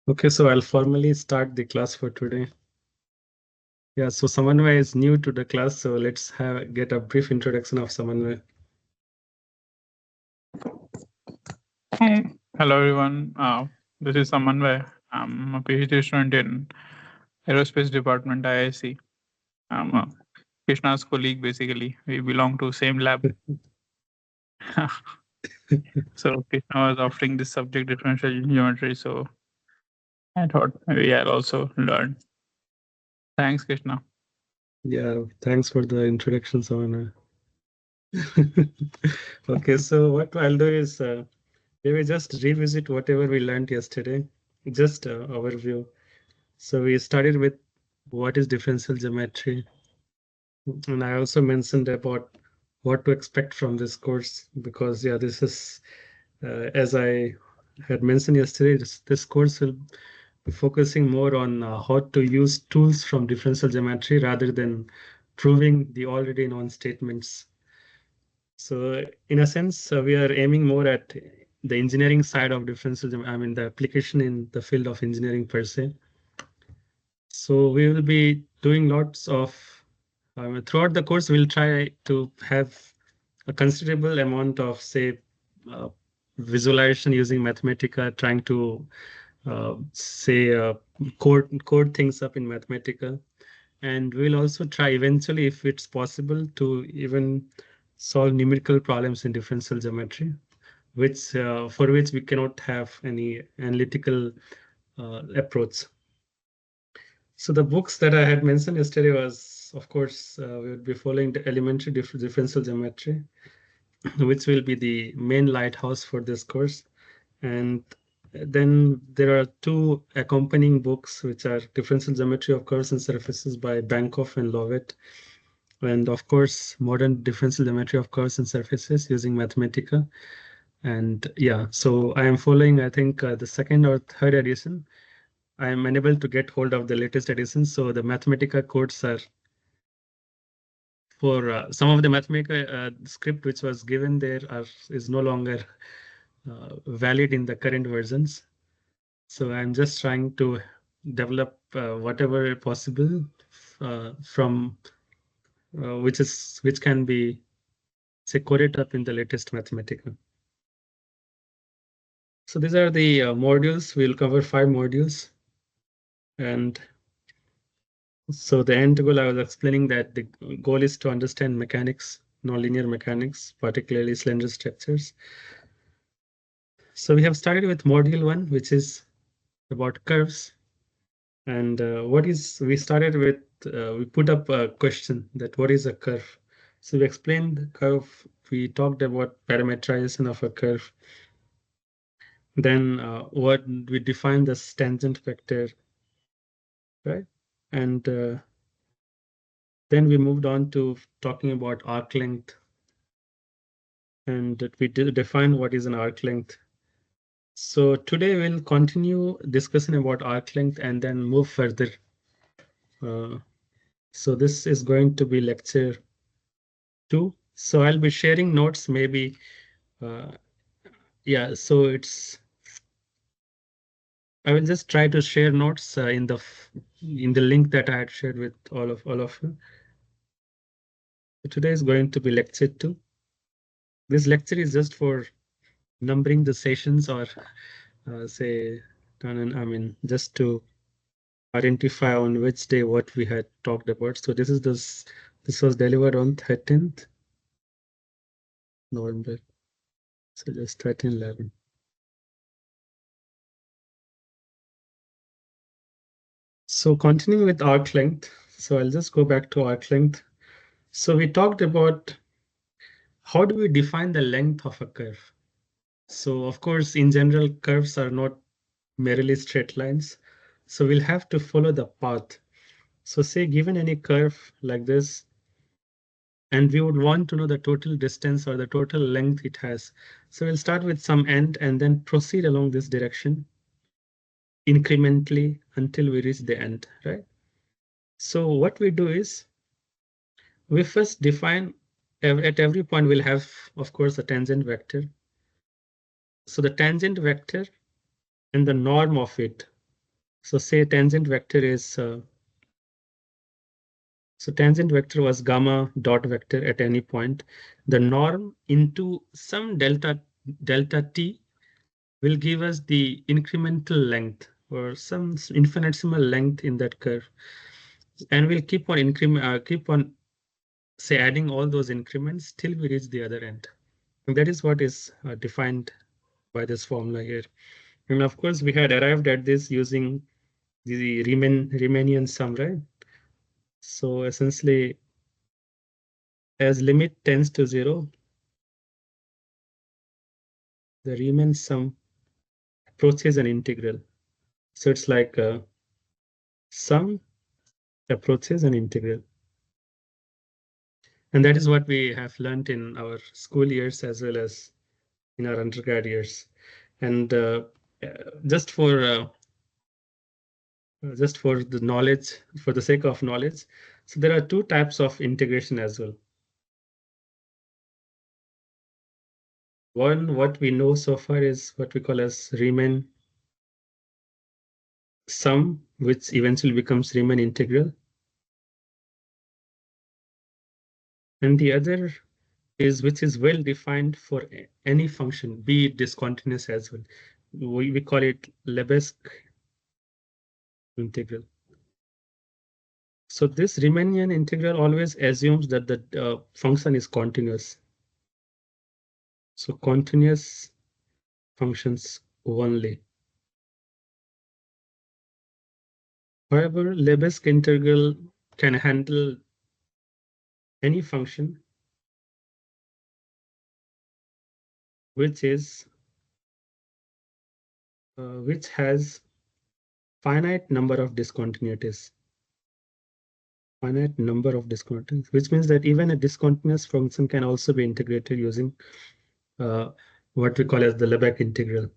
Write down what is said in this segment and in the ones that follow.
Okay, so I'll formally start the class for today. Yeah, so Samanvay is new to the class, so let's get a brief introduction of Samanvay. Hi. Hello, everyone. This is Samanvay. I'm a PhD student in Aerospace Department, IIC. I'm Krishna's colleague, basically. We belong to same lab. So Krishna was offering this subject, differential geometry. So I thought maybe I'll also learn. Thanks, Krishna. Yeah, thanks for the introduction, Samanvay. Okay, so what I'll do is we will just revisit whatever we learned yesterday, just overview. So we started with what is differential geometry, and I also mentioned about what to expect from this course because yeah, this is as I had mentioned yesterday, this course will be focusing more on how to use tools from differential geometry rather than proving the already known statements. So in a sense, we are aiming more at the engineering side of differential geometry, I mean the application in the field of engineering per se. So we will be doing lots of, throughout the course, we'll try to have a considerable amount of, say, uh, visualization using Mathematica, trying to, say, code things up in Mathematica. And we'll also try eventually, if it's possible, to even solve numerical problems in differential geometry, which for which we cannot have any analytical approach. So the books that I had mentioned yesterday was, of course, we would be following the elementary differential geometry, which will be the main lighthouse for this course. And then there are two accompanying books, which are Differential Geometry of Curves and Surfaces by Bankoff and Lovett. And of course, Modern Differential Geometry of Curves and Surfaces using Mathematica. And yeah, so I am following, I think, the second or third edition. I am unable to get hold of the latest edition, so the Mathematica codes are for some of the Mathematica script which was given there is no longer valid in the current versions. So I'm just trying to develop whatever possible from which can be, say, coded up in the latest Mathematica. So these are the modules. We'll cover 5 modules. And so the end goal, I was explaining that the goal is to understand mechanics, nonlinear mechanics, particularly slender structures. So we have started with module 1, which is about curves. And we started with, we put up a question that what is a curve? So we explained the curve. We talked about parameterization of a curve. Then what we defined the tangent vector, right? And then we moved on to talking about arc length. And we did define what is an arc length. So today we'll continue discussing about arc length and then move further. So this is going to be lecture 2. So I'll be sharing notes maybe. Yeah, so I will just try to share notes in the link that I had shared with all of you. So today is going to be lecture 2. This lecture is just for numbering the sessions or say, I mean, just to identify on which day what we had talked about. So this was delivered on 13th November. So just 13/11. So continuing with arc length. So I'll just go back to arc length. So we talked about how do we define the length of a curve. So of course, in general, curves are not merely straight lines. So we'll have to follow the path. So say given any curve like this, and we would want to know the total distance or the total length it has. So we'll start with some end and then proceed along this direction incrementally until we reach the end, right? So what we do is we first define at every point we'll have, of course, a tangent vector. So the tangent vector and the norm of it. So say tangent vector is, so tangent vector was gamma dot vector at any point. The norm into some delta t will give us the incremental length or some infinitesimal length in that curve. And we'll keep on say adding all those increments till we reach the other end. And that is what is defined by this formula here. And of course, we had arrived at this using the Riemannian sum, right? So essentially, as limit tends to 0, the Riemann sum approaches an integral. So it's like a sum approaches an integral. And that is what we have learned in our school years as well as in our undergrad years. And just for the knowledge, for the sake of knowledge, so there are two types of integration as well. One, what we know so far is what we call as Riemann sum, which eventually becomes Riemann integral. And the other is which is well defined for any function, be it discontinuous as well. We call it Lebesgue integral. So this Riemannian integral always assumes that the function is continuous. So continuous functions only. However, Lebesgue integral can handle any function which has finite number of discontinuities. Finite number of discontinuities, which means that even a discontinuous function can also be integrated using what we call as the Lebesgue integral.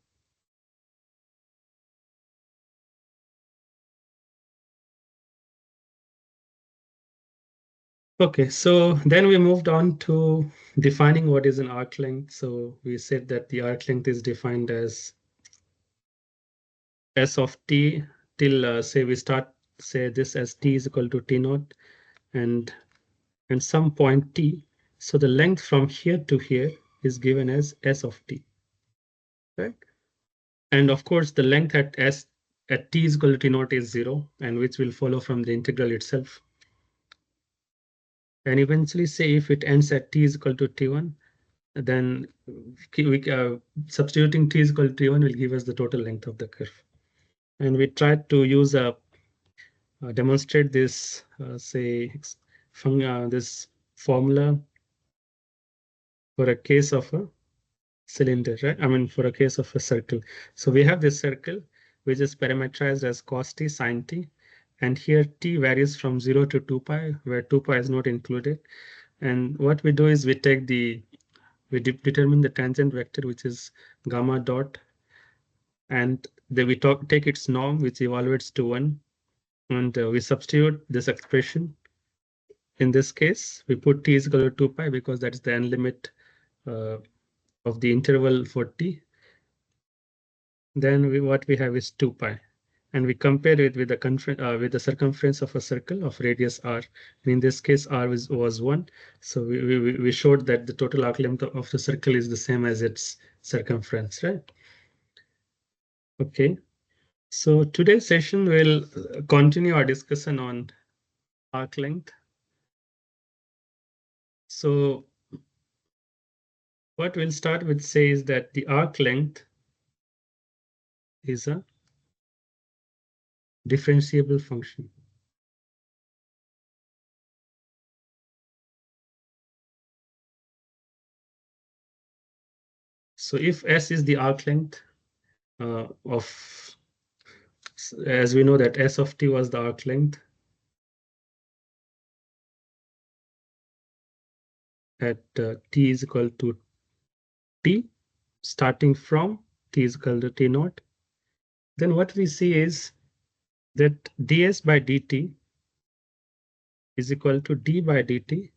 Okay, so then we moved on to defining what is an arc length. So we said that the arc length is defined as S of t till say we start say this as t is equal to t naught and some point t. So the length from here to here is given as S of t, right? And of course, the length at t is equal to t naught is 0, and which will follow from the integral itself. And eventually, say if it ends at t is equal to t1, then substituting t is equal to t1 will give us the total length of the curve. And we tried to use demonstrate this, say, this formula for a case of a cylinder, right? I mean, for a case of a circle. So we have this circle, which is parameterized as cos t sin t. And here t varies from 0 to 2 pi, where 2 pi is not included. And what we do is we take we determine the tangent vector, which is gamma dot, and then we take its norm, which evaluates to 1, and we substitute this expression. In this case, we put t is equal to 2 pi because that is the end limit of the interval for t. Then what we have is 2 pi. And we compare it with the circumference of a circle of radius r. And in this case, r was 1. So we showed that the total arc length of the circle is the same as its circumference, right? Okay. So today's session will continue our discussion on arc length. So what we'll start with say is that the arc length is a differentiable function. So if S is the arc length of, as we know that S of t was the arc length at t is equal to t, starting from t is equal to t naught, then what we see is that ds by dt is equal to d by dt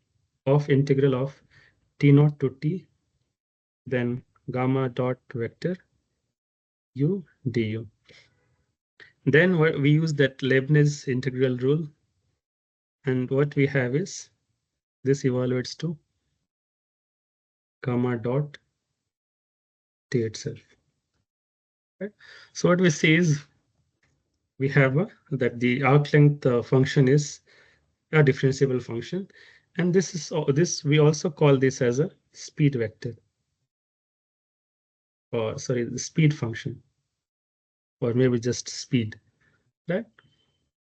of integral of t naught to t, then gamma dot vector u du. Then we use that Leibniz integral rule. And what we have is this evaluates to gamma dot t itself. Right? So what we see is we have that the arc length function is a differentiable function. And this we also call this as a speed vector. Or sorry, the speed function. Or maybe just speed. Right?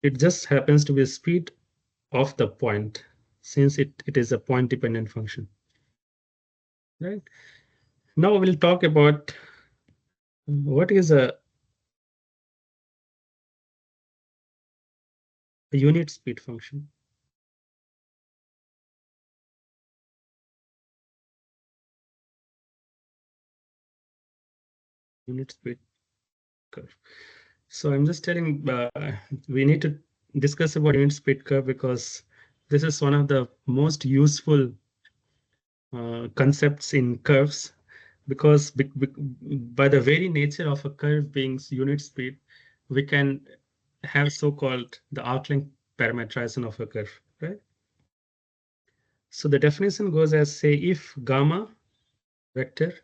It just happens to be a speed of the point, since it is a point dependent function. Right? Now we'll talk about what is a unit speed function. Unit speed curve. So I'm just telling we need to discuss about unit speed curve because this is one of the most useful concepts in curves, because by the very nature of a curve being unit speed, we can have so-called the arc length parametrization of a curve, right? So the definition goes as, say, if gamma vector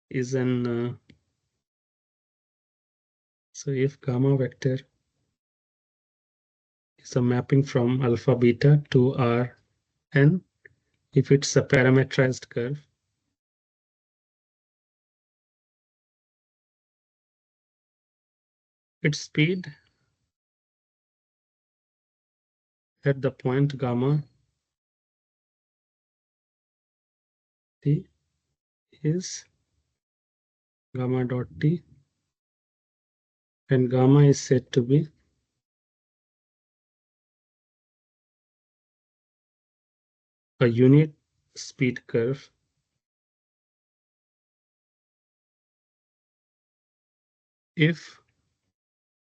is an so if gamma vector is a mapping from alpha beta to Rn, if it's a parametrized curve, its speed at the point gamma t is gamma dot t, and gamma is said to be a unit speed curve if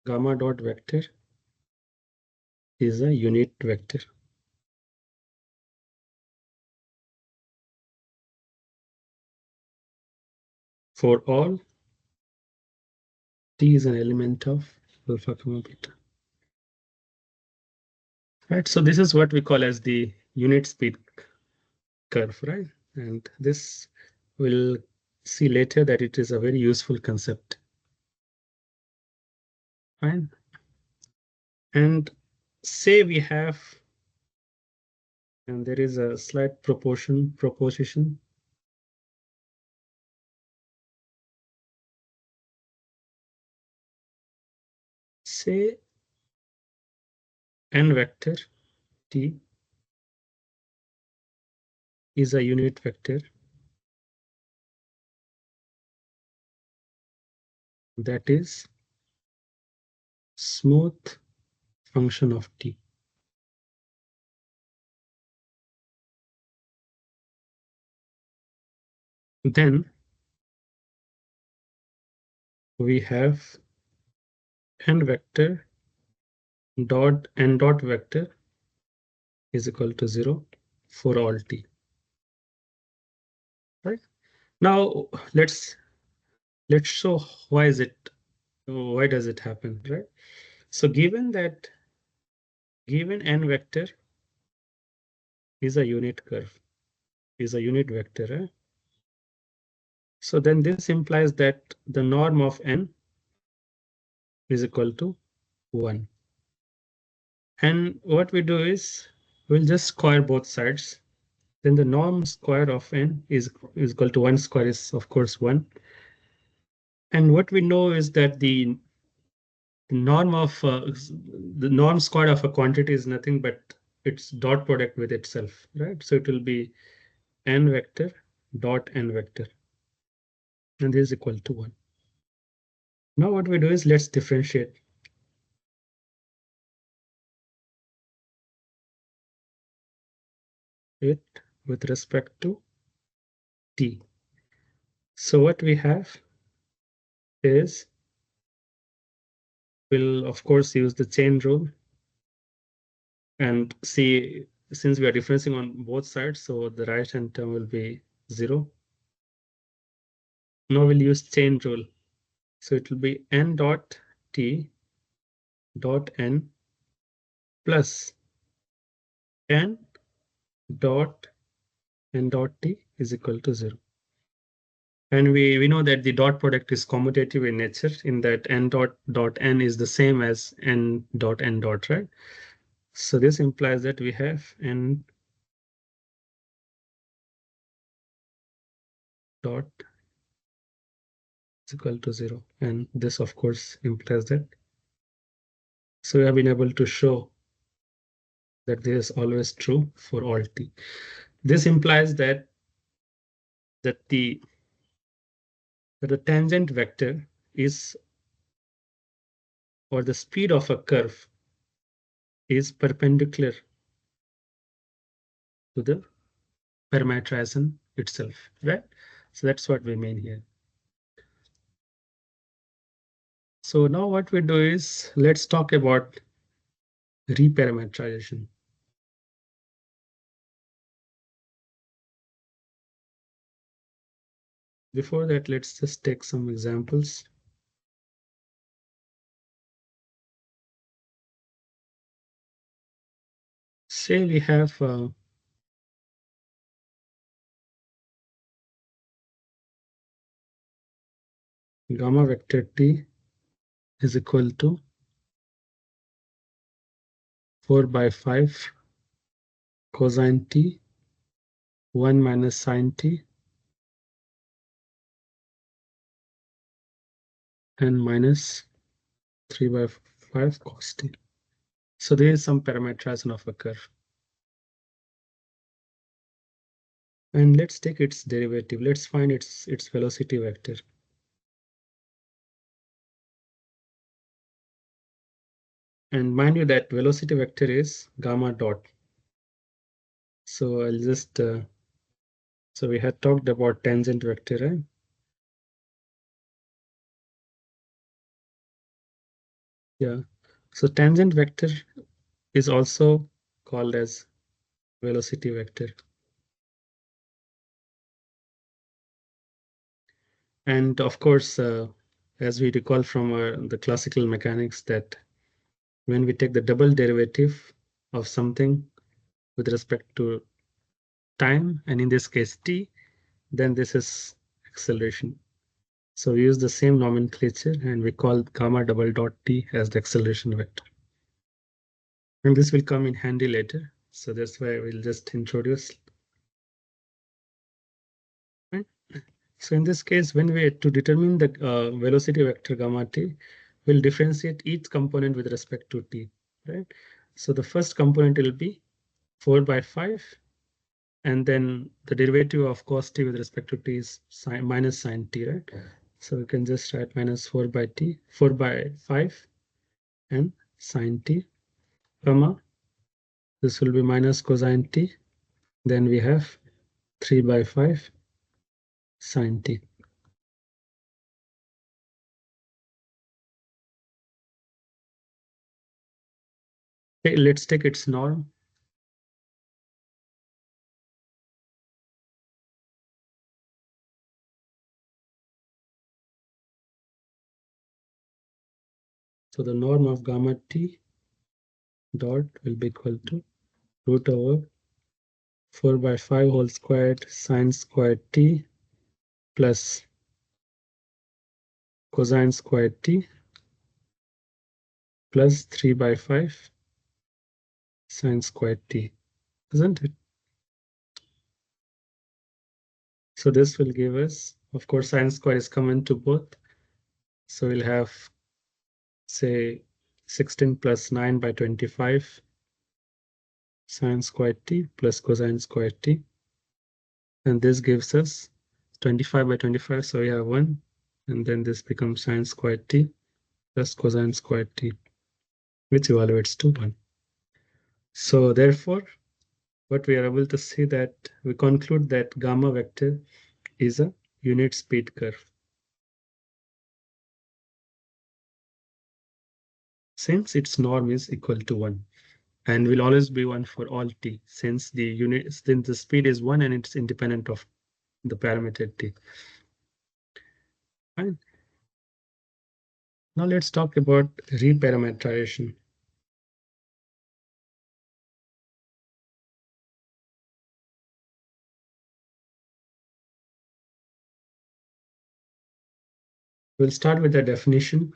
gamma dot vector is a unit vector. For all t is an element of alpha comma beta. Right, so this is what we call as the unit speed curve, right? And this we'll see later that it is a very useful concept. Fine. And say we have, and there is a slight proposition. Say n vector t is a unit vector that is smooth function of t. Then we have n vector dot n dot vector is equal to 0 for all t. Right? Now let's show why does it happen, right? So given that given n vector is a unit curve, is a unit vector, right? So then this implies that the norm of n is equal to 1. And what we do is we'll just square both sides. Then the norm square of n is equal to 1 square is of course 1. And what we know is that the norm square of a quantity is nothing but its dot product with itself, right? So it will be n vector dot n vector, and this is equal to 1. Now what we do is let's differentiate it with respect to t. So what we have is we'll of course use the chain rule and see, since we are differencing on both sides, so the right hand term will be 0. Now we'll use chain rule. So it will be n dot t dot n plus n dot t is equal to 0. And we know that the dot product is commutative in nature, in that n dot n is the same as n dot, right? So this implies that we have n dot is equal to 0. And this, of course, implies that. So we have been able to show that this is always true for all t. This implies that the tangent vector is, or the speed of a curve is perpendicular to the parameterization itself, right? So that's what we mean here. So now what we do is, let's talk about reparametrization. Before that, let's just take some examples. Say we have gamma vector t is equal to 4/5 cosine t 1 minus sine t and minus 3/5 cos t. So there is some parameterization of a curve. And let's take its derivative. Let's find its velocity vector. And mind you that velocity vector is gamma dot. So I'll just, so we had talked about tangent vector, right? Yeah. So tangent vector is also called as velocity vector. And of course, as we recall from the classical mechanics, that when we take the double derivative of something with respect to time, and in this case t, then this is acceleration. So we use the same nomenclature and we call gamma double dot t as the acceleration vector. And this will come in handy later. So that's why we'll just introduce. Right? So in this case, when we to determine the velocity vector gamma t, we'll differentiate each component with respect to t, right? So the first component will be 4/5, and then the derivative of cos t with respect to t is minus sine t, right? So we can just write minus 4/5 and sine t, comma, this will be minus cosine t, then we have 3/5 sine t. Okay, let's take its norm. So the norm of gamma t dot will be equal to root over 4/5 whole squared sine squared t plus cosine squared t plus 3/5 sine squared t, isn't it? So this will give us, of course, sine squared is common to both. So we'll have, say, 16 plus 9/25 sine squared t plus cosine squared t. And this gives us 25/25. So we have 1. And then this becomes sine squared t plus cosine squared t, which evaluates to 1. So therefore, what we are able to see, that we conclude that gamma vector is a unit speed curve. Since its norm is equal to 1 and will always be 1 for all t, since the speed is 1 and it's independent of the parameter t. Fine. Now let's talk about reparametrization. We'll start with the definition.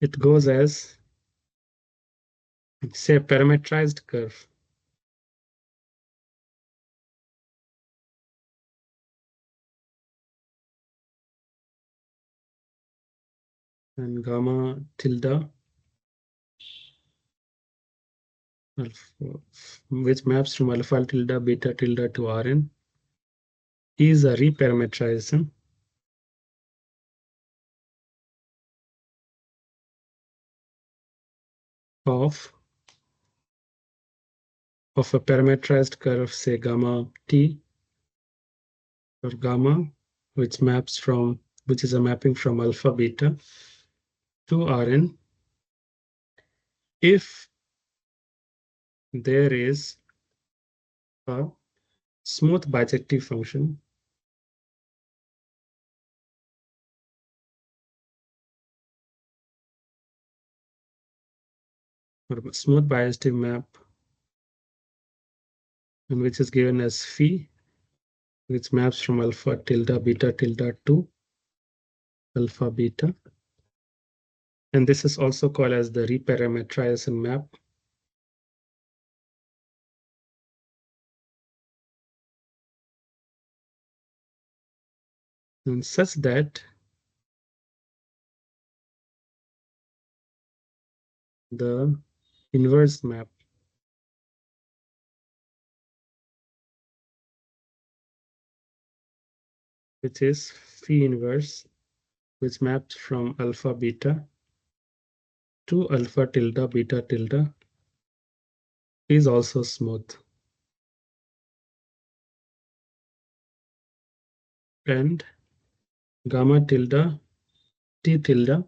It goes as, say, a parametrized curve. And gamma tilde, alpha, which maps from alpha tilde, beta tilde to Rn, is a reparametrization of a parametrized curve, say gamma t, or gamma, which is a mapping from alpha beta to Rn, if there is a smooth bijective function or smooth bijective map, and which is given as phi, which maps from alpha tilde beta tilde to alpha beta. And this is also called as the reparametrization map. And such that the inverse map, which is phi inverse, which maps from alpha beta to alpha tilde beta tilde, is also smooth. And gamma tilde t tilde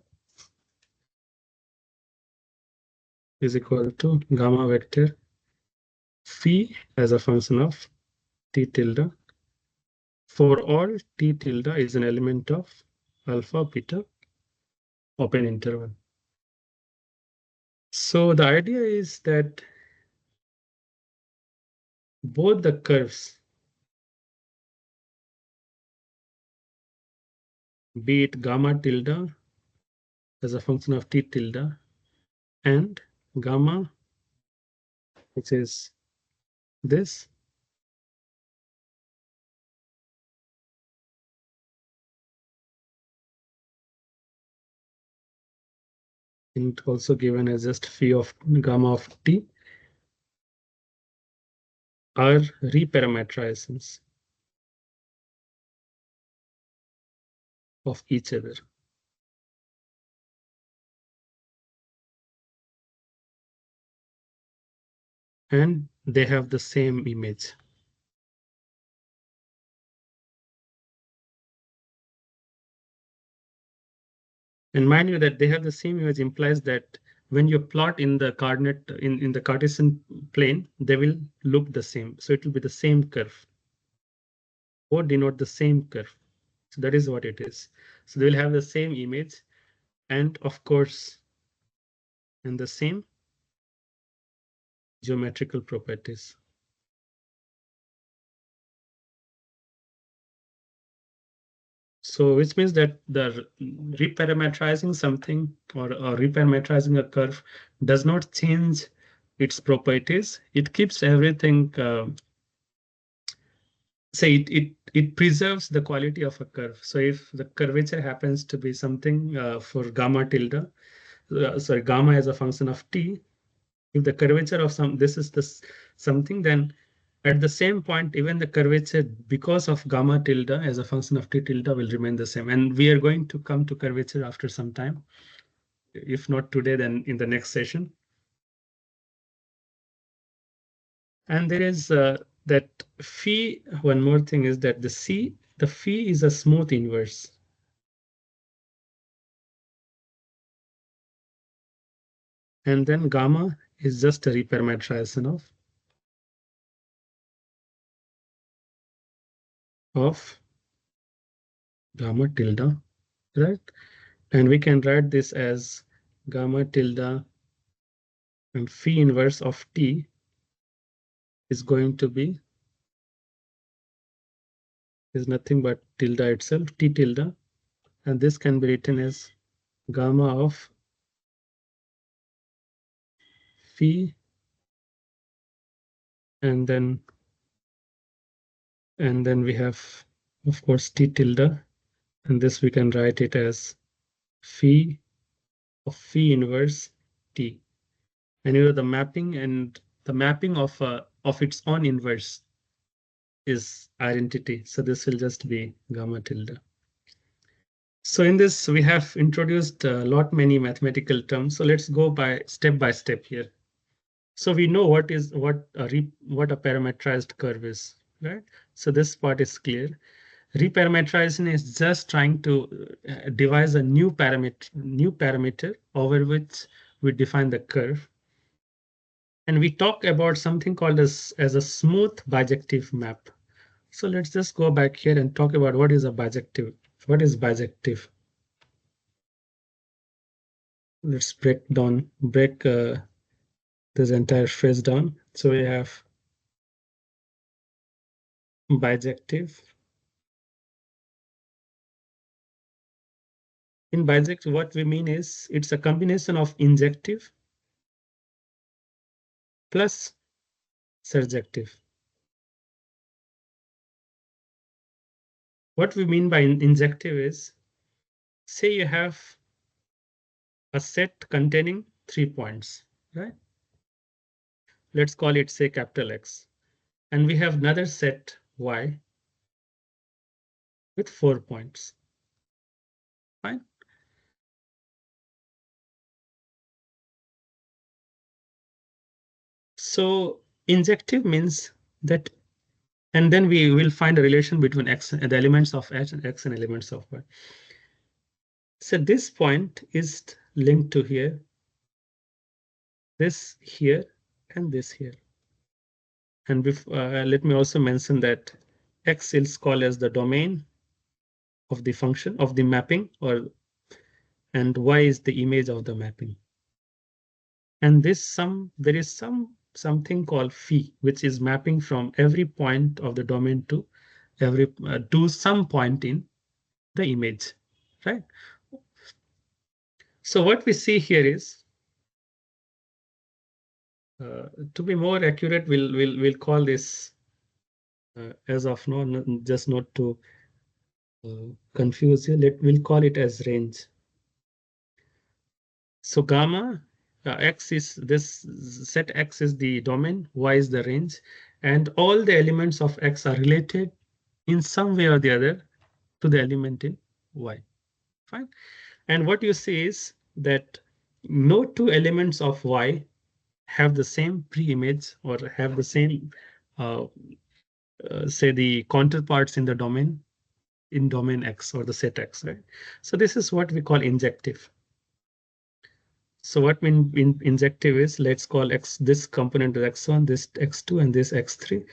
is equal to gamma vector phi as a function of t tilde for all t tilde is an element of alpha beta open interval. So the idea is that both the curves, be it gamma tilde as a function of t tilde and gamma, which is this, and also given as just phi of gamma of t, are reparametrizations of each other. And they have the same image. And mind you that they have the same image implies that when you plot in the coordinate in the Cartesian plane, they will look the same. So it will be the same curve. Both denote the same curve. So that is what it is. So they will have the same image and of course, and the same geometrical properties. So which means that the reparametrizing something or reparametrizing a curve does not change its properties. It keeps everything, say it preserves the quality of a curve. So if the curvature happens to be something for gamma tilde, sorry, gamma as a function of t, if the curvature of this is this something, then at the same point, even the curvature because of gamma tilde as a function of t tilde will remain the same. And we are going to come to curvature after some time. If not today, then in the next session. And there is that phi, one more thing is that the phi is a smooth inverse. And then gamma is just a reparametrization of of gamma tilde, right? And we can write this as gamma tilde and phi inverse of t is going to be is nothing but tilde itself, t tilde, and this can be written as gamma of phi and then we have, of course, t tilde, and this we can write it as phi of phi inverse t. And you know the mapping of its own inverse is identity. So this will just be gamma tilde. So in this, we have introduced a lot many mathematical terms. So let's go by step here. So we know what a parametrized curve is, right? So this part is clear. Reparametrization is just trying to devise a new parameter over which we define the curve. And we talk about something called as a smooth bijective map. So let's just go back here and talk about what is a bijective. What is bijective? Let's break this entire phrase down. So we have bijective. In bijective, what we mean is it's a combination of injective plus surjective. What we mean by injective is, say you have a set containing 3 points, right? Let's call it, say, capital X. And we have another set Y with 4 points. Fine. So injective means that, and then we will find a relation between X and the elements of X and elements of Y. So this point is linked to here, this here, and this here. And let me also mention that X is called as the domain of the function of the mapping, and Y is the image of the mapping. And there is something called phi, which is mapping from every point of the domain to some point in the image, right? So what we see here is, to be more accurate, we'll call this, as of now, just not to confuse you, we'll call it as range. So gamma X is this set X is the domain, Y is the range, and all the elements of X are related in some way or the other to the element in Y. Fine. And what you see is that no two elements of Y have the same pre-image or have the same, say, the counterparts in the domain X or the set X, right? So this is what we call injective. So what mean in injective is, let's call X this component as X1, this X2, and this X3,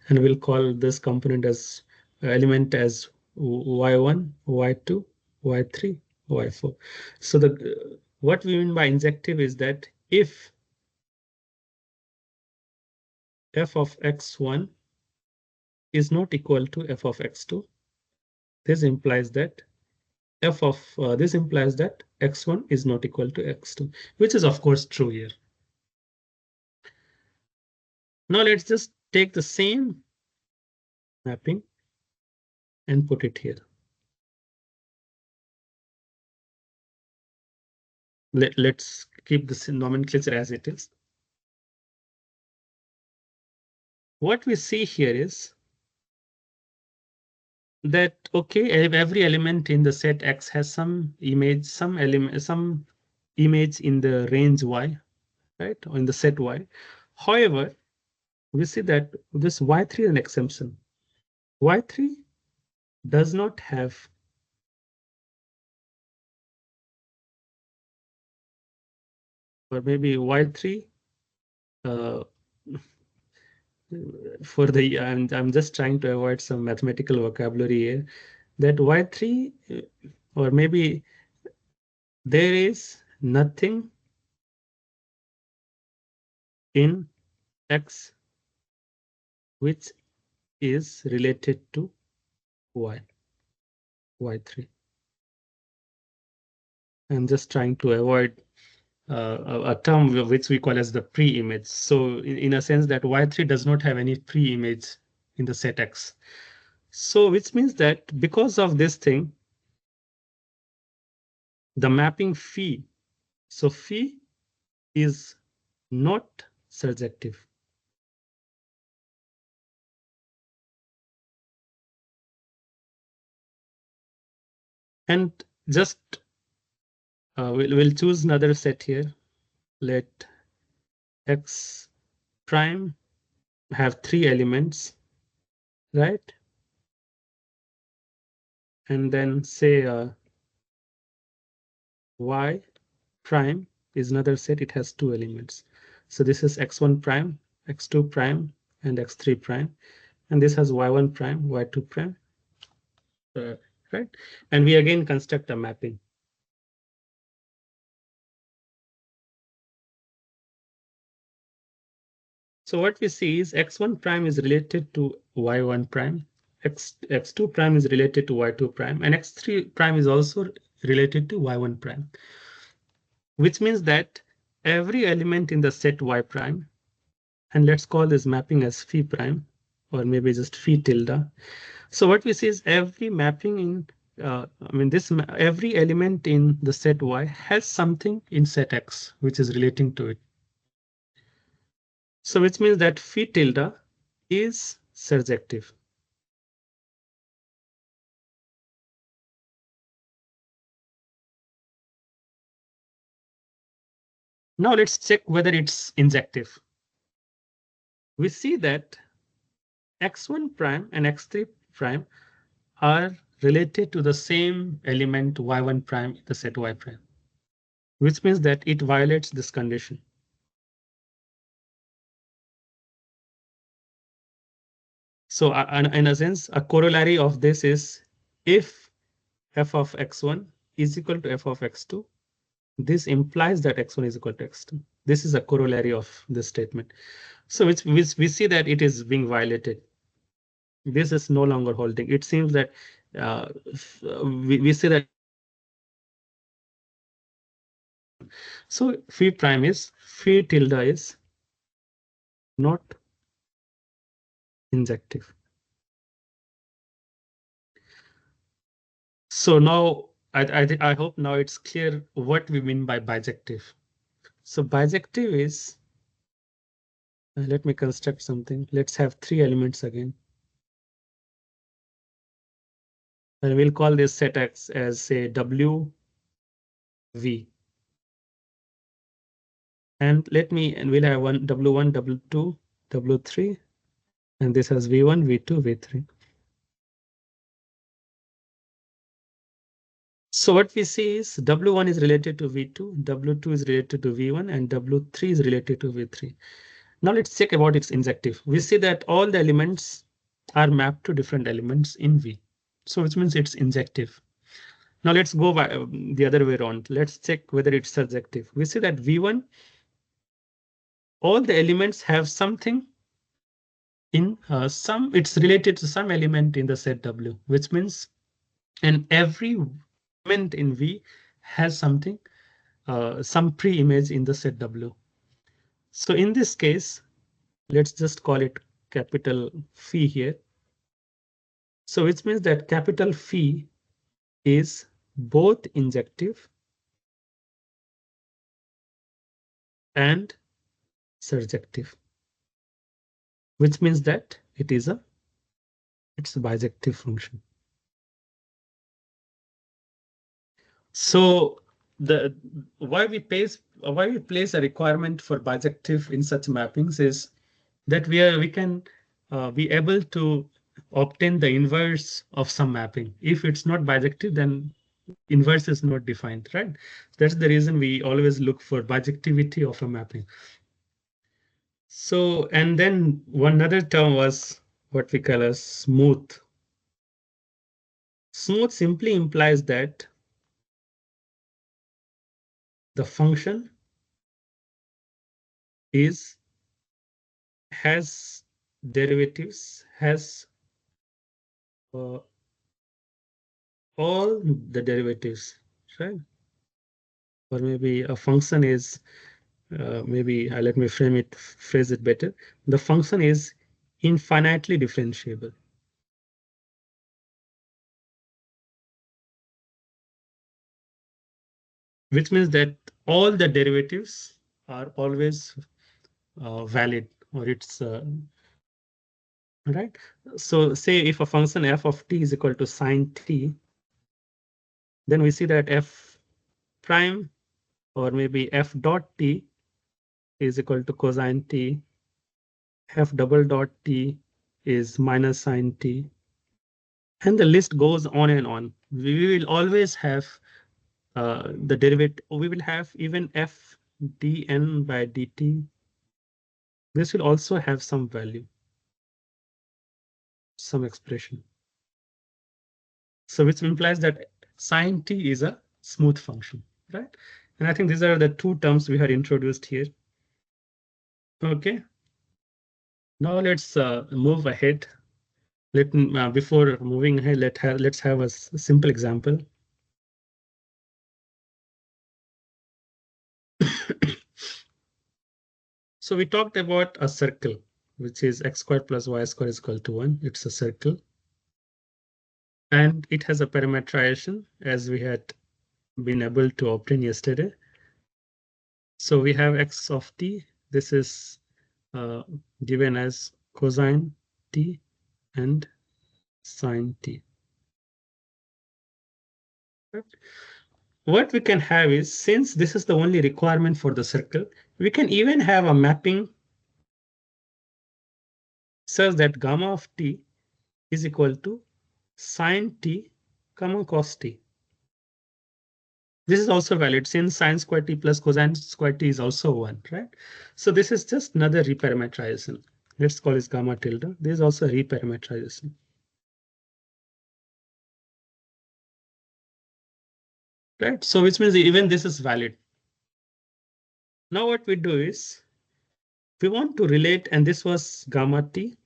and we'll call this component as element as Y1, Y2, Y3, Y4. So what we mean by injective is that if f of X1 is not equal to f of X2, this implies that this implies that X1 is not equal to X2, which is of course true here. Now let's just take the same mapping and put it here. Let's keep this nomenclature as it is. What we see here is that, okay, every element in the set X has some image, some image in the range Y, right, or in the set Y. However, we see that this Y3 is an exception. Y3 does not have or maybe Y3 for the, I'm just trying to avoid some mathematical vocabulary here, that y3, or maybe there is nothing in x which is related to y3. I'm just trying to avoid a term which we call as the pre-image. So in a sense that y3 does not have any pre-image in the set x. So which means that because of this thing, the mapping phi, so phi is not surjective. And just we'll choose another set here. Let x prime have 3 elements, right? And then say y prime is another set. It has 2 elements. So this is x1 prime, x2 prime, and x3 prime. And this has y1 prime, y2 prime, right? And we again construct a mapping. So what we see is x1 prime is related to y1 prime, x2 prime is related to y2 prime, and x3 prime is also related to y1 prime, which means that every element in the set y prime, and let's call this mapping as phi prime, or maybe just phi tilde. So what we see is every mapping in, every element in the set y has something in set x which is relating to it. So which means that phi tilde is surjective. Now let's check whether it's injective. We see that x1 prime and x3 prime are related to the same element y1 prime in the set y prime, which means that it violates this condition. So in a sense, a corollary of this is if f of x1 is equal to f of x2, this implies that x1 is equal to x2. This is a corollary of this statement. So which we see that it is being violated. This is no longer holding. It seems that we see that. So phi prime is, phi tilde is not injective. So now I hope now it's clear what we mean by bijective. So bijective is, let me construct something. Let's have 3 elements again. And we'll call this set x as say W, V. And we'll have one W1, W2, W3, and this has V1, V2, V3. So what we see is W1 is related to V2, W2 is related to V1, and W3 is related to V3. Now let's check about its injective. We see that all the elements are mapped to different elements in V. So which means it's injective. Now let's go by, the other way around. Let's check whether it's surjective. We see that V1, all the elements have something in it's related to some element in the set W, which means, and every element in V has something, some pre-image in the set W. So in this case, let's just call it capital phi here. So which means that capital phi is both injective and surjective, which means that it's a bijective function. So why we place a requirement for bijective in such mappings is that we can be able to obtain the inverse of some mapping. If it's not bijective, then inverse is not defined, right? That's the reason we always look for bijectivity of a mapping. So, and then one other term was what we call as smooth. Smooth simply implies that the function has derivatives, has uh, all the derivatives, right? Or maybe a function is maybe let me phrase it better. The function is infinitely differentiable, which means that all the derivatives are always valid, or it's right. So say if a function f of t is equal to sine t, then we see that f prime or maybe f dot t is equal to cosine t, f double dot t is minus sine t, and the list goes on and on. We will always have the derivative. We will have even f dn by dt. This will also have some value, some expression. So which implies that sine t is a smooth function, right? And I think these are the two terms we had introduced here. Okay. Now let's move ahead. Before moving ahead, let's have a simple example. So we talked about a circle, which is x squared plus y squared is equal to 1. It's a circle. And it has a parametrization as we had been able to obtain yesterday. So we have x of t. This is given as cosine t and sine t. What we can have is, since this is the only requirement for the circle, we can even have a mapping such that gamma of t is equal to sine t comma cos t. This is also valid since sine square t plus cosine square t is also 1, right? So this is just another reparametrization. Let's call this gamma tilde. This is also a reparametrization. Right? So which means even this is valid. Now what we do is we want to relate, and this was gamma t.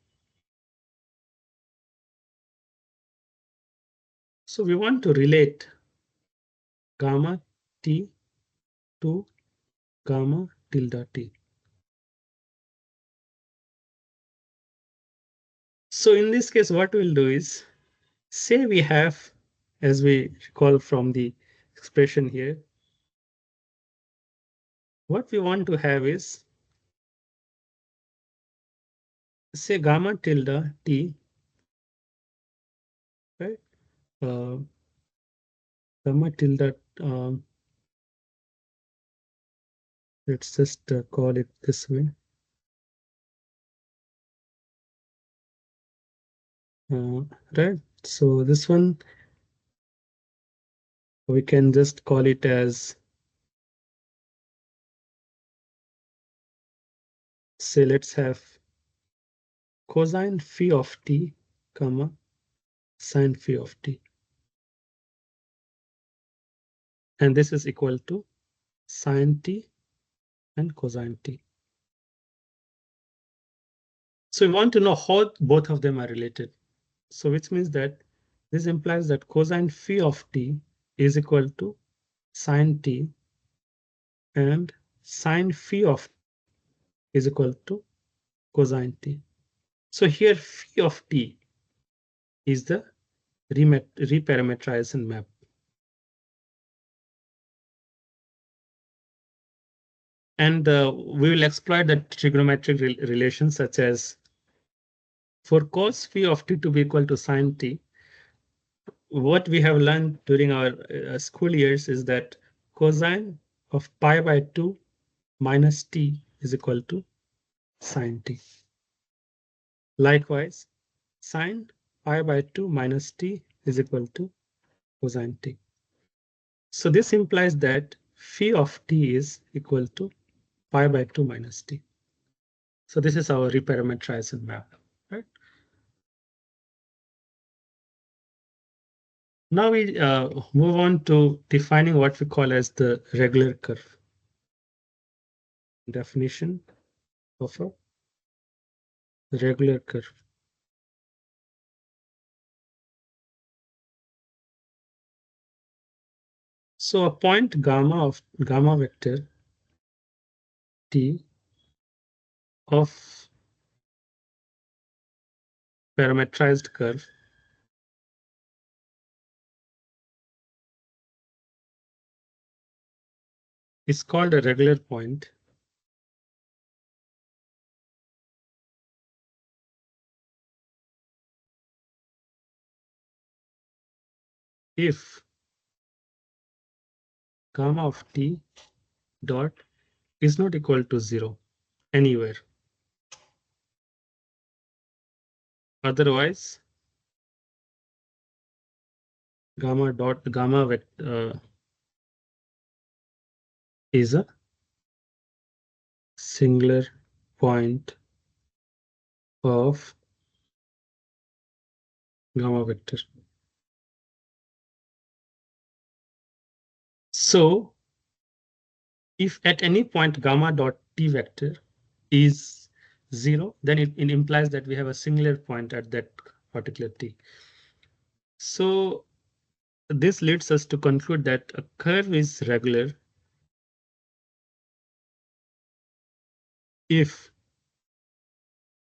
So we want to relate gamma t to gamma tilde t. So in this case, what we'll do is, say we have, as we recall from the expression here, what we want to have is, say gamma tilde t, right? Gamma tilde, let's just call it this way. Right. So this one, we can just call it as, say, let's have cosine phi of t, comma, sine phi of t. And this is equal to sine t and cosine t. So we want to know how both of them are related. So which means that this implies that cosine phi of t is equal to sine t, and sine phi of is equal to cosine t. So here phi of t is the reparametrization map. And we will exploit the trigonometric relations, such as for cos phi of t to be equal to sine t. What we have learned during our school years is that cosine of pi by 2 minus t is equal to sine t. Likewise, sine pi by 2 minus t is equal to cosine t. So this implies that phi of t is equal to pi by 2 minus t. So this is our reparameterized map, right? Now we move on to defining what we call as the regular curve. Definition of a regular curve. So a point gamma vector t of parametrized curve is called a regular point if gamma of t dot is not equal to 0 anywhere. Otherwise, gamma vector is a singular point of gamma vector. So if at any point gamma dot t vector is 0, then it implies that we have a singular point at that particular t. So this leads us to conclude that a curve is regular if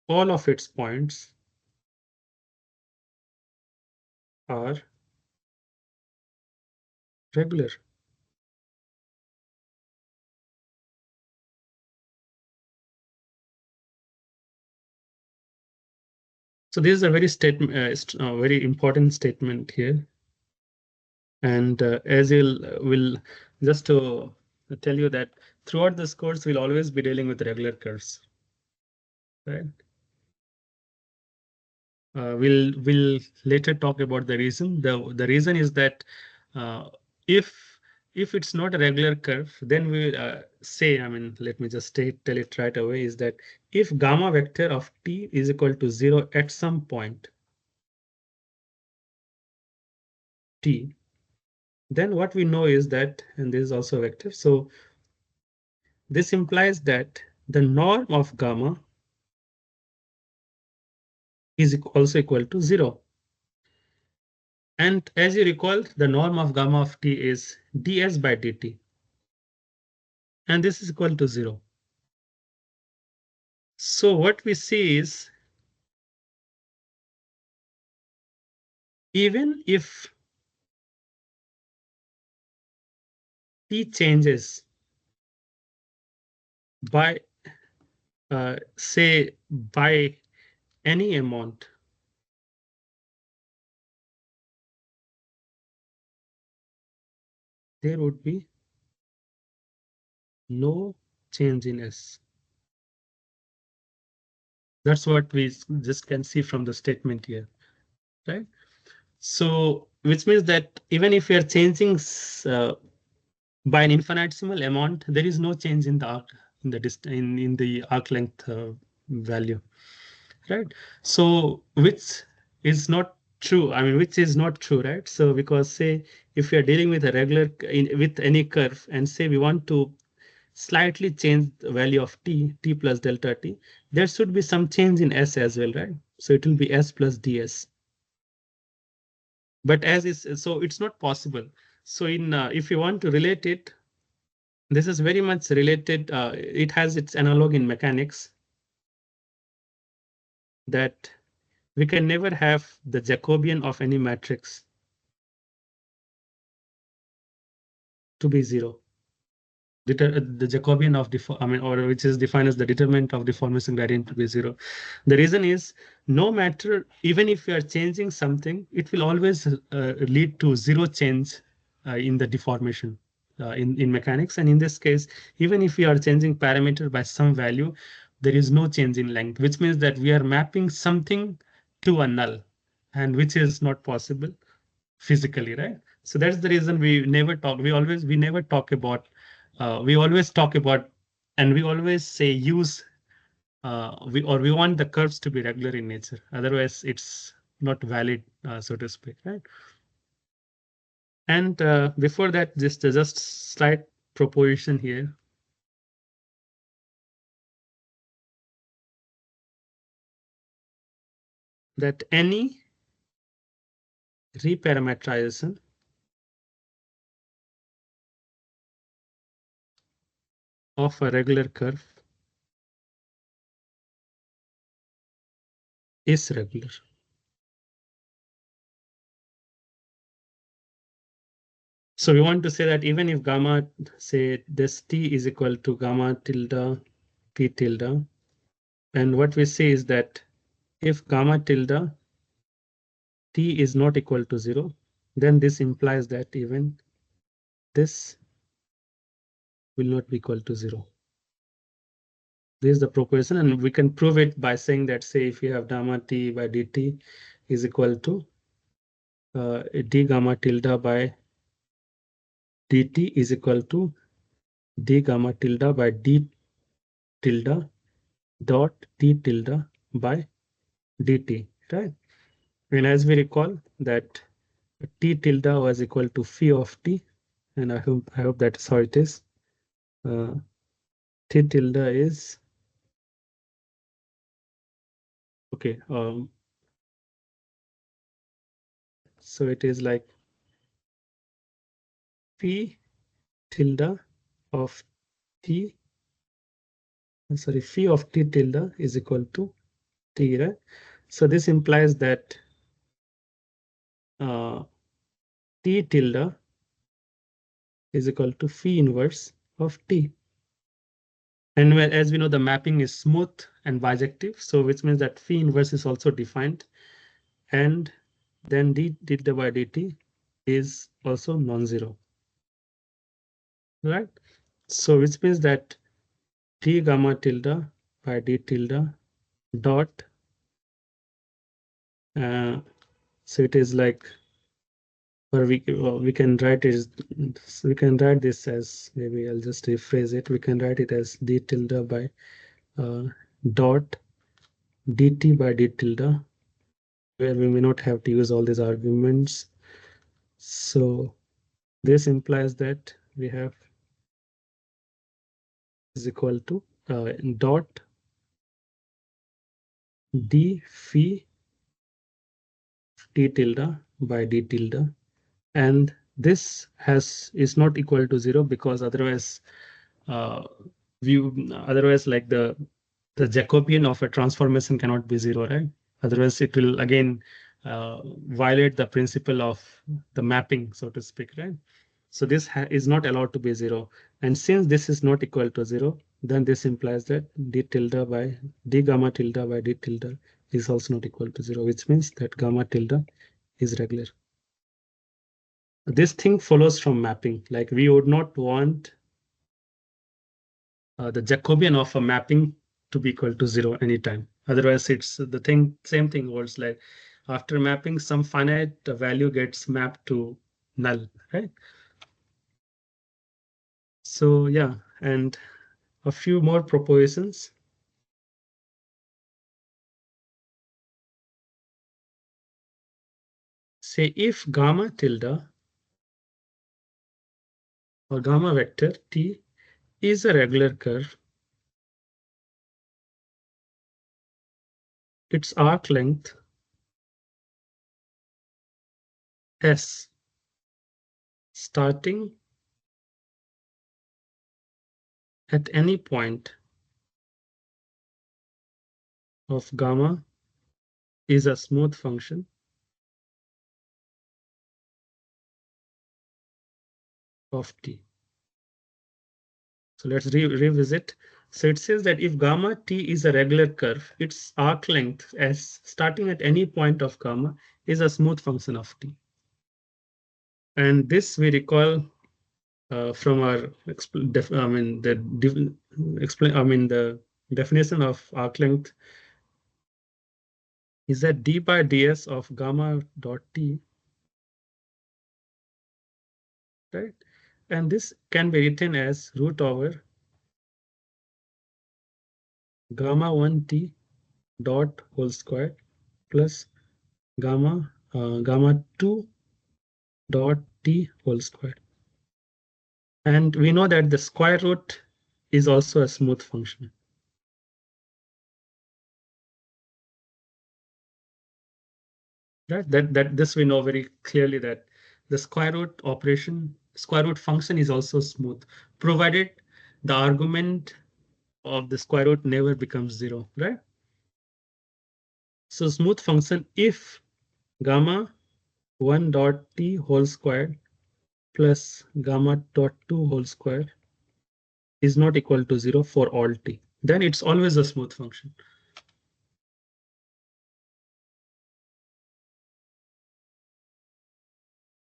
all of its points are regular. So this is a very important statement here. And as will just to tell you that throughout this course, we'll always be dealing with regular curves, right? We'll later talk about the reason. The reason is that uh, if if it's not a regular curve, then we say, I mean, let me just tell it right away, is that if gamma vector of t is equal to 0 at some point t, then what we know is that, and this is also a vector, so this implies that the norm of gamma is also equal to 0. And as you recall, the norm of gamma of t is ds by dt. And this is equal to 0. So what we see is even if t changes by say by any amount, there would be no change in S. That's what we just can see from the statement here, right? So which means that even if we are changing by an infinitesimal amount, there is no change in the arc in the arc length value, right? So which is not true. I mean, which is not true, right? So because say if we are dealing with a regular with any curve and say we want to slightly change the value of t plus delta t, there should be some change in s as well, right? So it will be s plus ds. But as is, so it's not possible. So in if you want to relate it, this is very much related. It has its analog in mechanics that we can never have the Jacobian of any matrix to be 0. The Jacobian of or which is defined as the determinant of deformation gradient to be 0. The reason is no matter, even if we are changing something, it will always lead to 0 change in the deformation in mechanics. And in this case, even if we are changing parameter by some value, there is no change in length, which means that we are mapping something to a null, and which is not possible physically, right? So that's the reason we never talk. We never talk about. We always talk about, and we always say use we want the curves to be regular in nature. Otherwise, it's not valid, so to speak, right? And before that, just slight proposition here. That any reparametrization of a regular curve is regular. So we want to say that even if gamma, say this t is equal to gamma tilde t tilde, and what we say is that if gamma tilde t is not equal to 0, then this implies that even this will not be equal to 0. This is the proposition, and we can prove it by saying that, say, if you have gamma t by dt is equal to d gamma tilde by dt is equal to d gamma tilde by d tilde dot t tilde by dt, right? And as we recall that t tilde was equal to phi of t, and I hope that's how it is. T tilde is okay. So it is like phi tilde of t. Sorry, phi of t tilde is equal to t, right? So this implies that t tilde is equal to phi inverse of t. And as we know, the mapping is smooth and bijective, so which means that phi inverse is also defined, and then d tilde by dt is also non-zero, right? So which means that t gamma tilde by d tilde dot, so it is like, or we can write it, we can write this as, maybe I'll just rephrase it. We can write it as d tilde by dot dt by d tilde, where we may not have to use all these arguments. So this implies that we have is equal to dot d phi t tilde by d tilde, and this is not equal to 0, because otherwise uh, otherwise like the Jacobian of a transformation cannot be 0, right? Otherwise it will again violate the principle of the mapping, so to speak, right? So this is not allowed to be 0, and since this is not equal to 0, then this implies that d tilde by d gamma tilde by d tilde is also not equal to 0, which means that gamma tilde is regular. This thing follows from mapping. Like, we would not want the Jacobian of a mapping to be equal to 0 anytime. Otherwise, it's the same thing holds, like after mapping, some finite value gets mapped to null, right? So yeah, and a few more propositions. Say if gamma tilde or gamma vector t is a regular curve, its arc length s starting at any point of gamma is a smooth function of t. So let's revisit. So it says that if gamma t is a regular curve, its arc length as starting at any point of gamma is a smooth function of t. And this we recall from our the definition of arc length is that d by ds of gamma dot t, right? And this can be written as root over gamma 1t dot whole square plus gamma 2 dot t whole square. And we know that the square root is also a smooth function. Right? That this we know very clearly, that the square root function is also smooth, provided the argument of the square root never becomes 0, right? So smooth function if gamma 1 dot t whole square plus gamma dot 2 whole square is not equal to 0 for all t, then it's always a smooth function.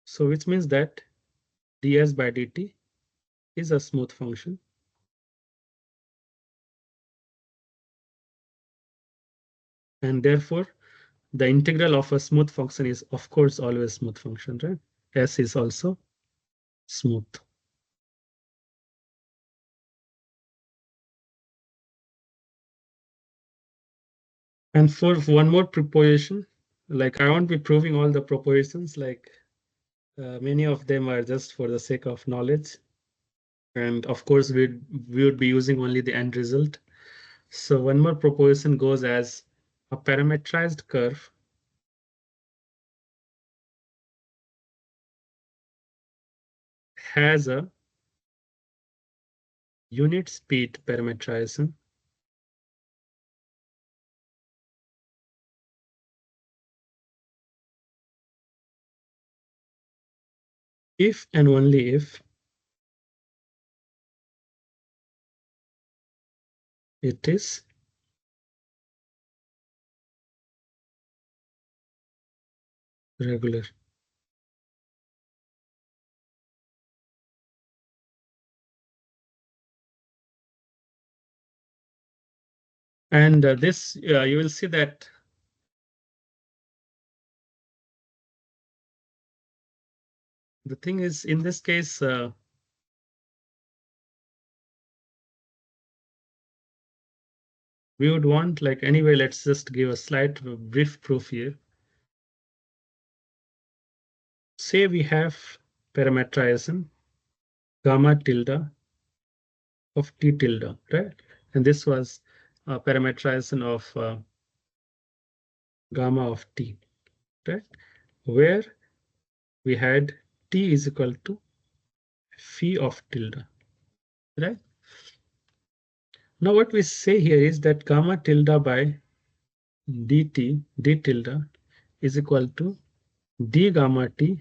So which means that ds by dt is a smooth function. And therefore, the integral of a smooth function is, of course, always smooth function, right? S is also smooth. And for one more proposition, like I won't be proving all the propositions, like many of them are just for the sake of knowledge. And of course, we would be using only the end result. So one more proposition goes as a parametrized curve has a unit speed parameterization if and only if it is regular. And this, you will see that the thing is, in this case, we would want, like, anyway, let's just give a slight brief proof here. Say we have parametrization gamma tilde of t tilde, right? And this was a parametrization of gamma of t, right? Where we had t is equal to phi of tilde, right? Now what we say here is that gamma tilde by dt, d tilde, is equal to d gamma t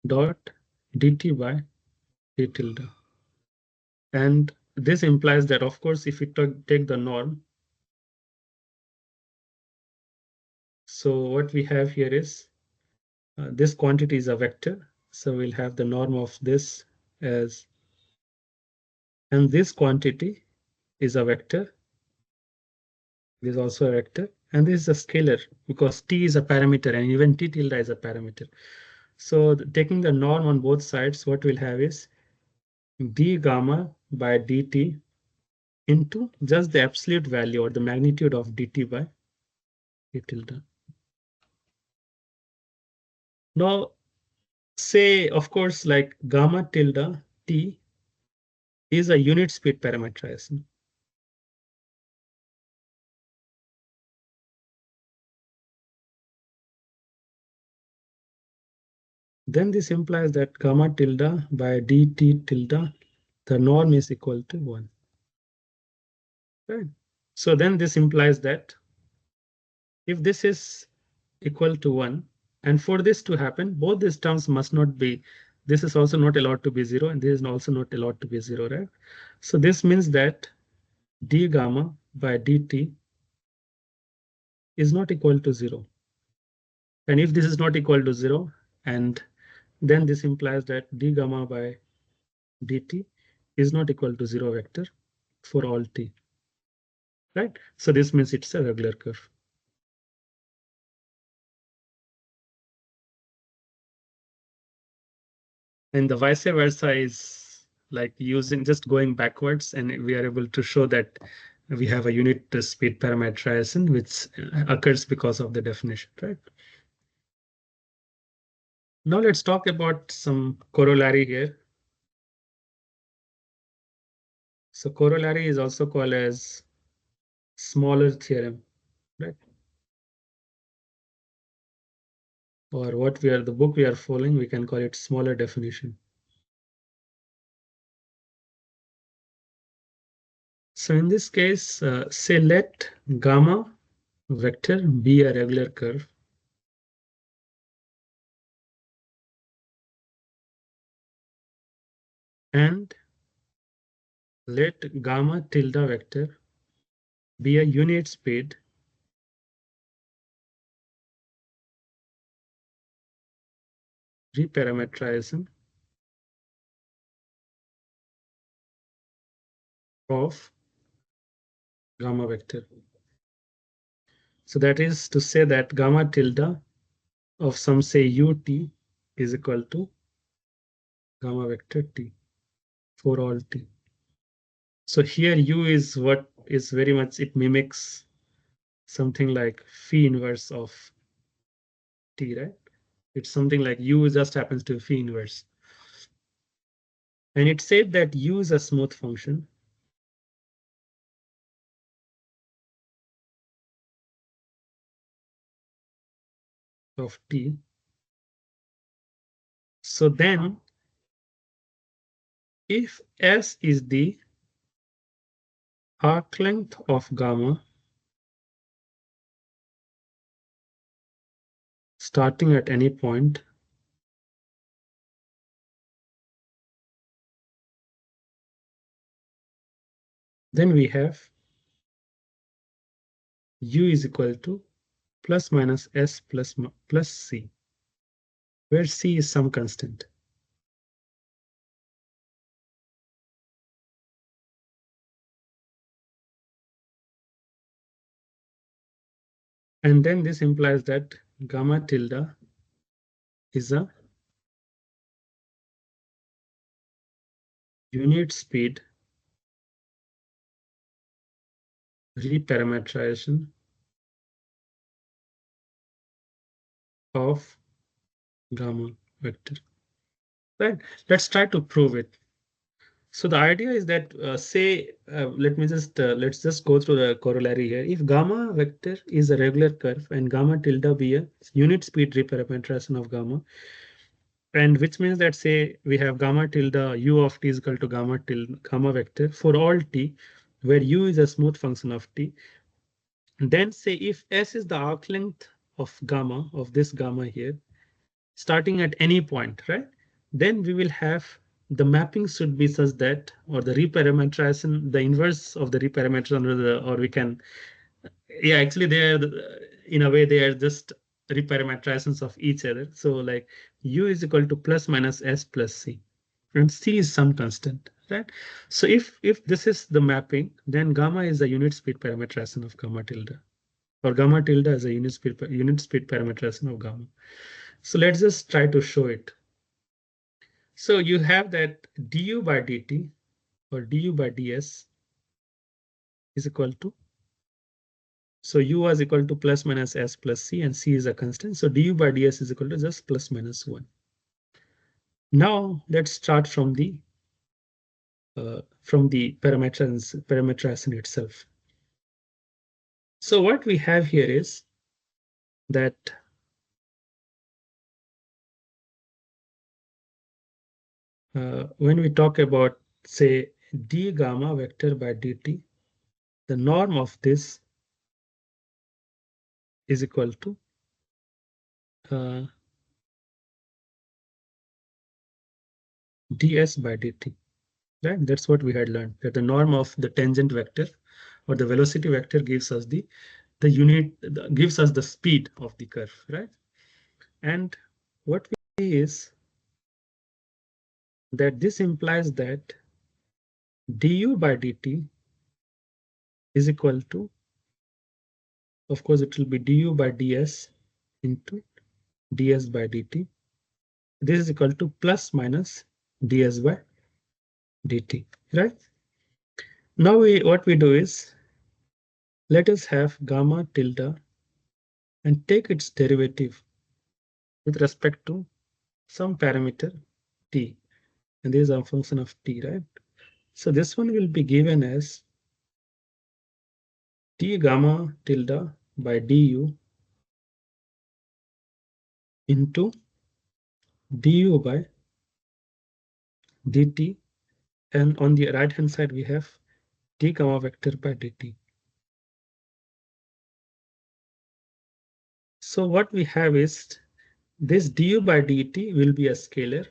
dot dt by d tilde. And this implies that, of course, if we take the norm, so what we have here is this quantity is a vector. So we'll have the norm of this as, and this quantity is a vector. This is also a vector. And this is a scalar because t is a parameter and even t tilde is a parameter. So taking the norm on both sides, what we'll have is d gamma by dt into just the absolute value or the magnitude of dt by d tilde. Now, say, of course, like gamma tilde t is a unit speed parameterization. Then this implies that gamma tilde by dt tilde, the norm is equal to 1. Right? So then this implies that if this is equal to 1, and for this to happen, both these terms must not be, this is also not allowed to be 0, and this is also not allowed to be 0, right? So this means that d gamma by dt is not equal to 0. And if this is not equal to 0, and then this implies that d gamma by dt is not equal to 0 vector for all t, right? So this means it's a regular curve. And the vice versa is like using just going backwards, and we are able to show that we have a unit speed parameterization which occurs because of the definition, right? Now let's talk about some corollary here. So corollary is also called as smaller theorem, right? Or what we are, the book we are following, we can call it smaller definition. So in this case, say let gamma vector be a regular curve. And let gamma tilde vector be a unit speed reparameterization of gamma vector. So that is to say that gamma tilde of some say ut is equal to gamma vector t for all t. So here u is what is very much, it mimics something like phi inverse of t, right? It's something like u just happens to phi inverse. And it said that u is a smooth function of t. So then if S is the arc length of gamma starting at any point, then we have U is equal to plus minus S plus C, where C is some constant. And then this implies that gamma tilde is a unit speed reparameterization of gamma vector. Right? Let's try to prove it. So the idea is that let's just go through the corollary here. If gamma vector is a regular curve and gamma tilde be a unit speed reparameterization of gamma, and which means that say we have gamma tilde u of t is equal to gamma tilde gamma vector for all t, where u is a smooth function of t. Then say if S is the arc length of gamma of this gamma here, starting at any point, right? Then we will have the mapping should be such that, or the reparameterization, the inverse of the reparameterization, or we can, yeah, actually they are, in a way, they are just reparameterizations of each other. So like U is equal to plus minus S plus C, and C is some constant, right? So if this is the mapping, then gamma is a unit speed parameterization of gamma tilde, or gamma tilde is a unit speed parameterization of gamma. So let's just try to show it. So you have that du by dt or du by ds is equal to, so u was equal to plus minus s plus c, and c is a constant. So du by ds is equal to just plus minus 1. Now let's start from the parameterization itself. So what we have here is that when we talk about, say, d gamma vector by dt, the norm of this is equal to ds by dt, right? That's what we had learned, that the norm of the tangent vector or the velocity vector gives us the gives us the speed of the curve, right? And what we see is that this implies that du by dt is equal to, of course, it will be du by ds into ds by dt. This is equal to plus minus ds by dt, right? Now what we do is, let us have gamma tilde and take its derivative with respect to some parameter t, and this is a function of t, right? So this one will be given as t gamma tilde by du into du by dt, and on the right hand side we have t gamma vector by dt. So what we have is this du by dt will be a scalar,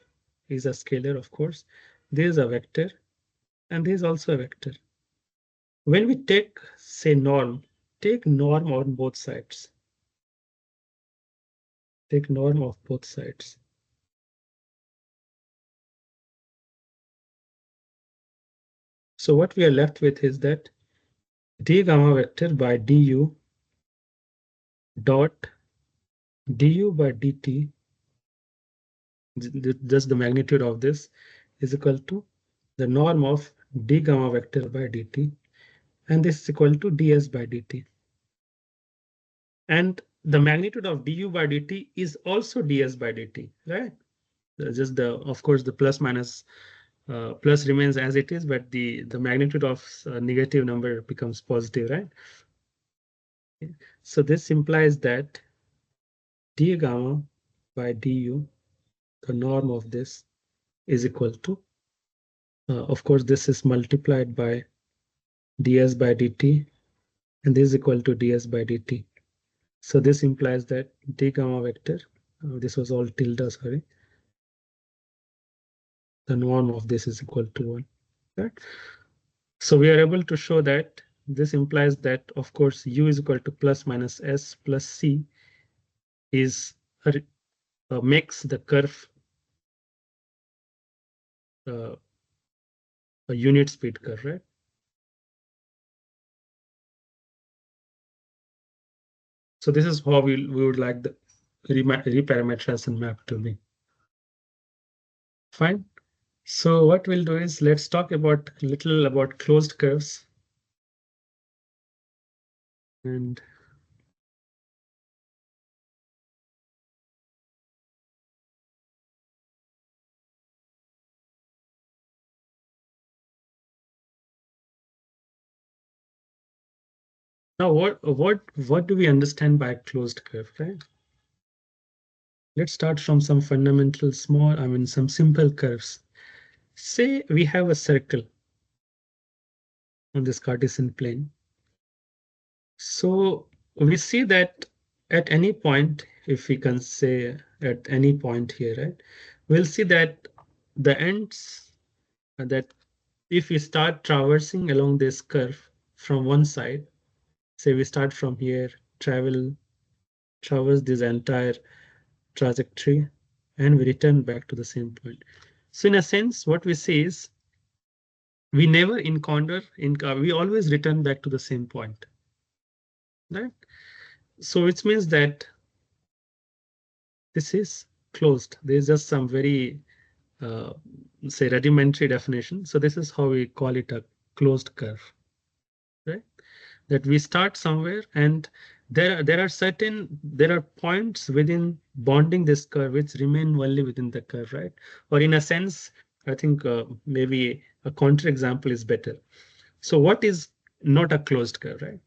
is a scalar of course. There is a vector and there is also a vector. When we take, say, norm, take norm on both sides. Take norm of both sides. So what we are left with is that d gamma vector by du dot du by dt, just the magnitude of this, is equal to the norm of d gamma vector by dt, and this is equal to ds by dt. And the magnitude of du by dt is also ds by dt, right? Just the, of course, the plus minus plus remains as it is, but the magnitude of negative number becomes positive, right? So this implies that d gamma by du, the norm of this, is equal to, of course, this is multiplied by ds by dt, and this is equal to ds by dt. So this implies that d gamma vector, this was all tilde, sorry, the norm of this is equal to 1, right? So we are able to show that this implies that, of course, u is equal to plus minus s plus c is makes the curve a unit speed curve, right? So this is how we would like the reparametrization map to be. Fine. So what we'll do is, let's talk about a little about closed curves. And now what do we understand by closed curve, right? Let's start from some fundamental some simple curves. Say we have a circle on this Cartesian plane. So we see that at any point, if we can say at any point here, right, we'll see that the ends, that if we start traversing along this curve from one side, say we start from here, traverse this entire trajectory, and we return back to the same point. So in a sense, what we see is we never encounter, we always return back to the same point, right? So which means that this is closed. There's just some very, say, rudimentary definition. So this is how we call it a closed curve, right? That we start somewhere, and there are points within bonding this curve which remain only within the curve, right? Or in a sense, I think maybe a counter example is better. So what is not a closed curve, right?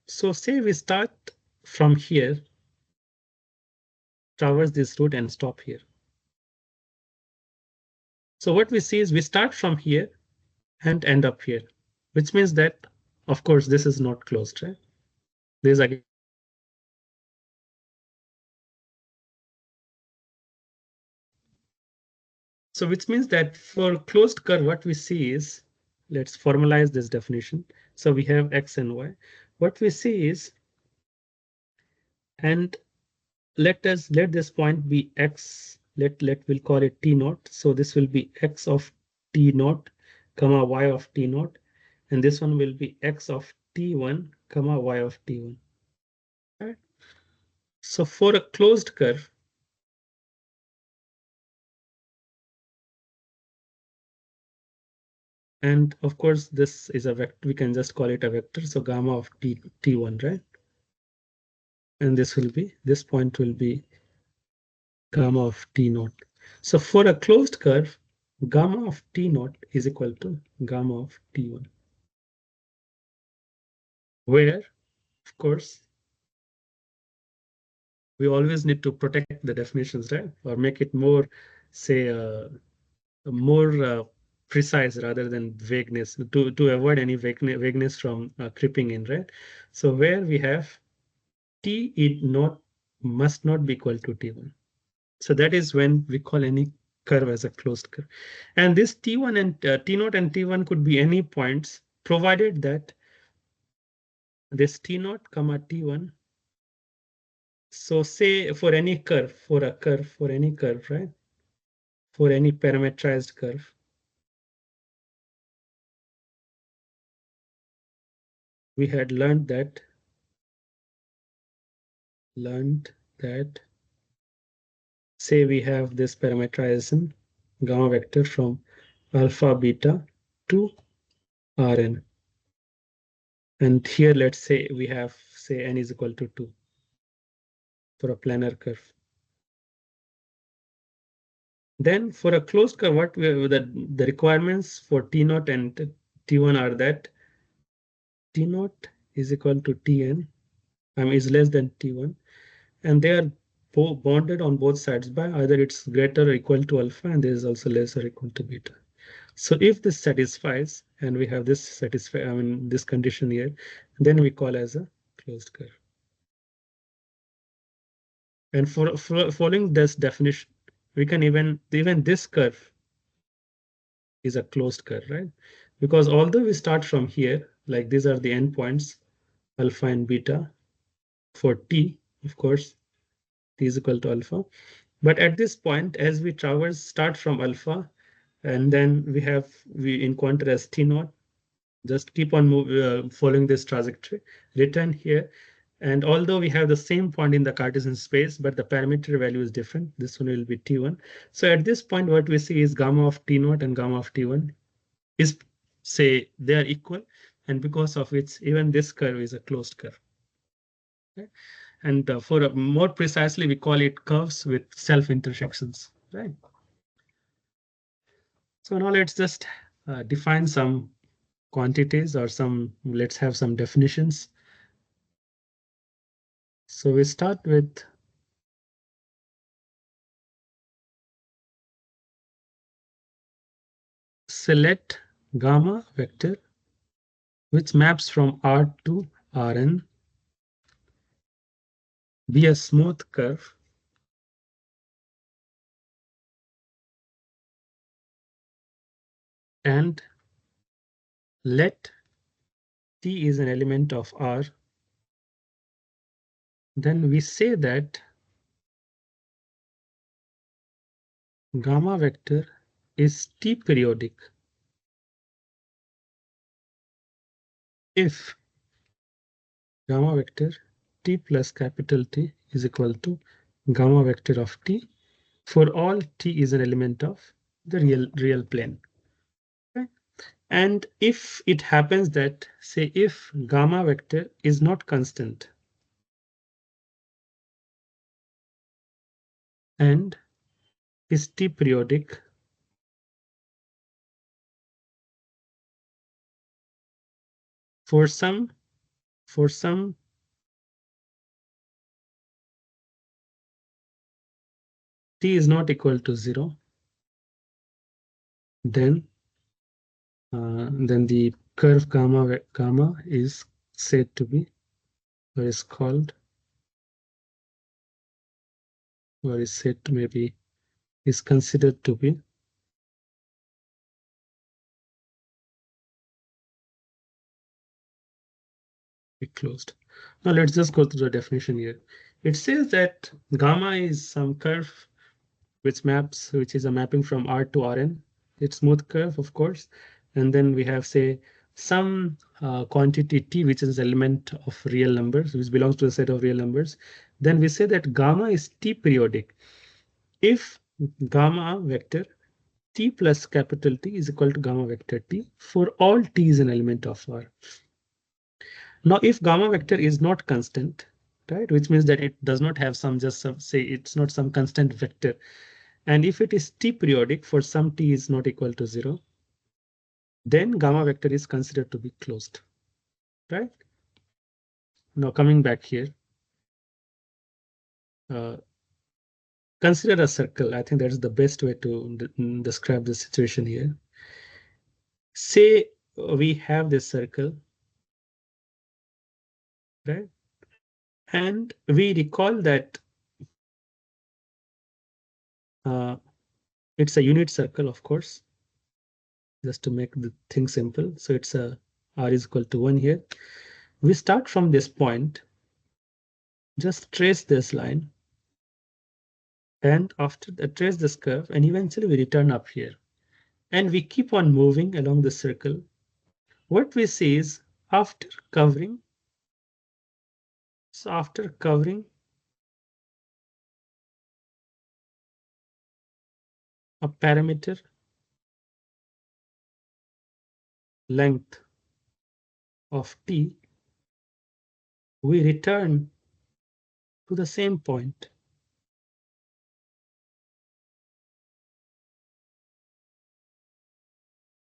So say we start from here, traverse this route, and stop here. So what we see is we start from here and end up here, which means that, of course, this is not closed, right? There's again. So which means that for closed curve, what we see is, let's formalize this definition. So we have x and y. What we see is, and let this point be x. We'll call it t naught. So this will be x of t naught, comma y of t naught, and this one will be x of t1, comma y of t1. Right? So for a closed curve, And of course, this is a vector. We can just call it a vector. So gamma of t1, right? And this point will be gamma of t naught. So for a closed curve, gamma of t naught is equal to gamma of t1, where, of course, we always need to protect the definitions, right? Or make it more, say, more precise rather than vagueness, to avoid any vagueness from creeping in, right? So where we have t must not be equal to t1. So that is when we call any curve as a closed curve. And this t1 and t0 and t1 could be any points, provided that this t0 comma t1. So say for any curve, for any curve, right? For any parametrized curve, we had learned that say we have this parameterization gamma vector from alpha beta to Rn. And here, let's say we have, say, n is equal to 2 for a planar curve. Then for a closed curve, what the requirements for T0 and T1 are that T0 is equal to Tn, is less than T1, and they are bonded on both sides by either it's greater or equal to alpha, and there is also less or equal to beta. So if this satisfies, and we have this this condition here, then we call as a closed curve. And for following this definition, we can even this curve is a closed curve, right? Because although we start from here, like these are the endpoints, alpha and beta for t, of course, t is equal to alpha. But at this point, as we start from alpha, and then we encounter as t0, just keep on following this trajectory, return here. And although we have the same point in the Cartesian space, but the parameter value is different, this one will be t1. So at this point, what we see is gamma of t0 and gamma of t1 is, say, they are equal, and because of which even this curve is a closed curve. Okay? And for more precisely, we call it curves with self-intersections, right? So now let's just define some quantities or let's have some definitions. So we start with select gamma vector which maps from R to Rn be a smooth curve and let T is an element of R. Then we say that gamma vector is T periodic if gamma vector T plus capital T is equal to gamma vector of T for all T is an element of the real plane. Okay? And if it happens that, say, if gamma vector is not constant and is T periodic, for some T is not equal to 0, then the curve gamma is said to be, or is called, or is said to maybe is considered to be closed. Now let's just go through the definition here. It says that gamma is some curve which is a mapping from R to Rn. It's smooth curve, of course. And then we have, say, some quantity T, which is element of real numbers, which belongs to a set of real numbers. Then we say that gamma is T periodic if gamma vector t plus capital T is equal to gamma vector T for all T is an element of R. Now, if gamma vector is not constant, right, which means that it does not have some say it's not some constant vector. And if it is T periodic for some T is not equal to 0, then gamma vector is considered to be closed, right? Now coming back here, consider a circle. I think that's the best way to describe the situation here. Say we have this circle, right? And we recall that it's a unit circle, of course, just to make the thing simple. So it's a R is equal to 1 here. We start from this point, just trace this line, and after that trace this curve, and eventually we return up here. And we keep on moving along the circle. What we see is after covering a parameter length of T, we return to the same point.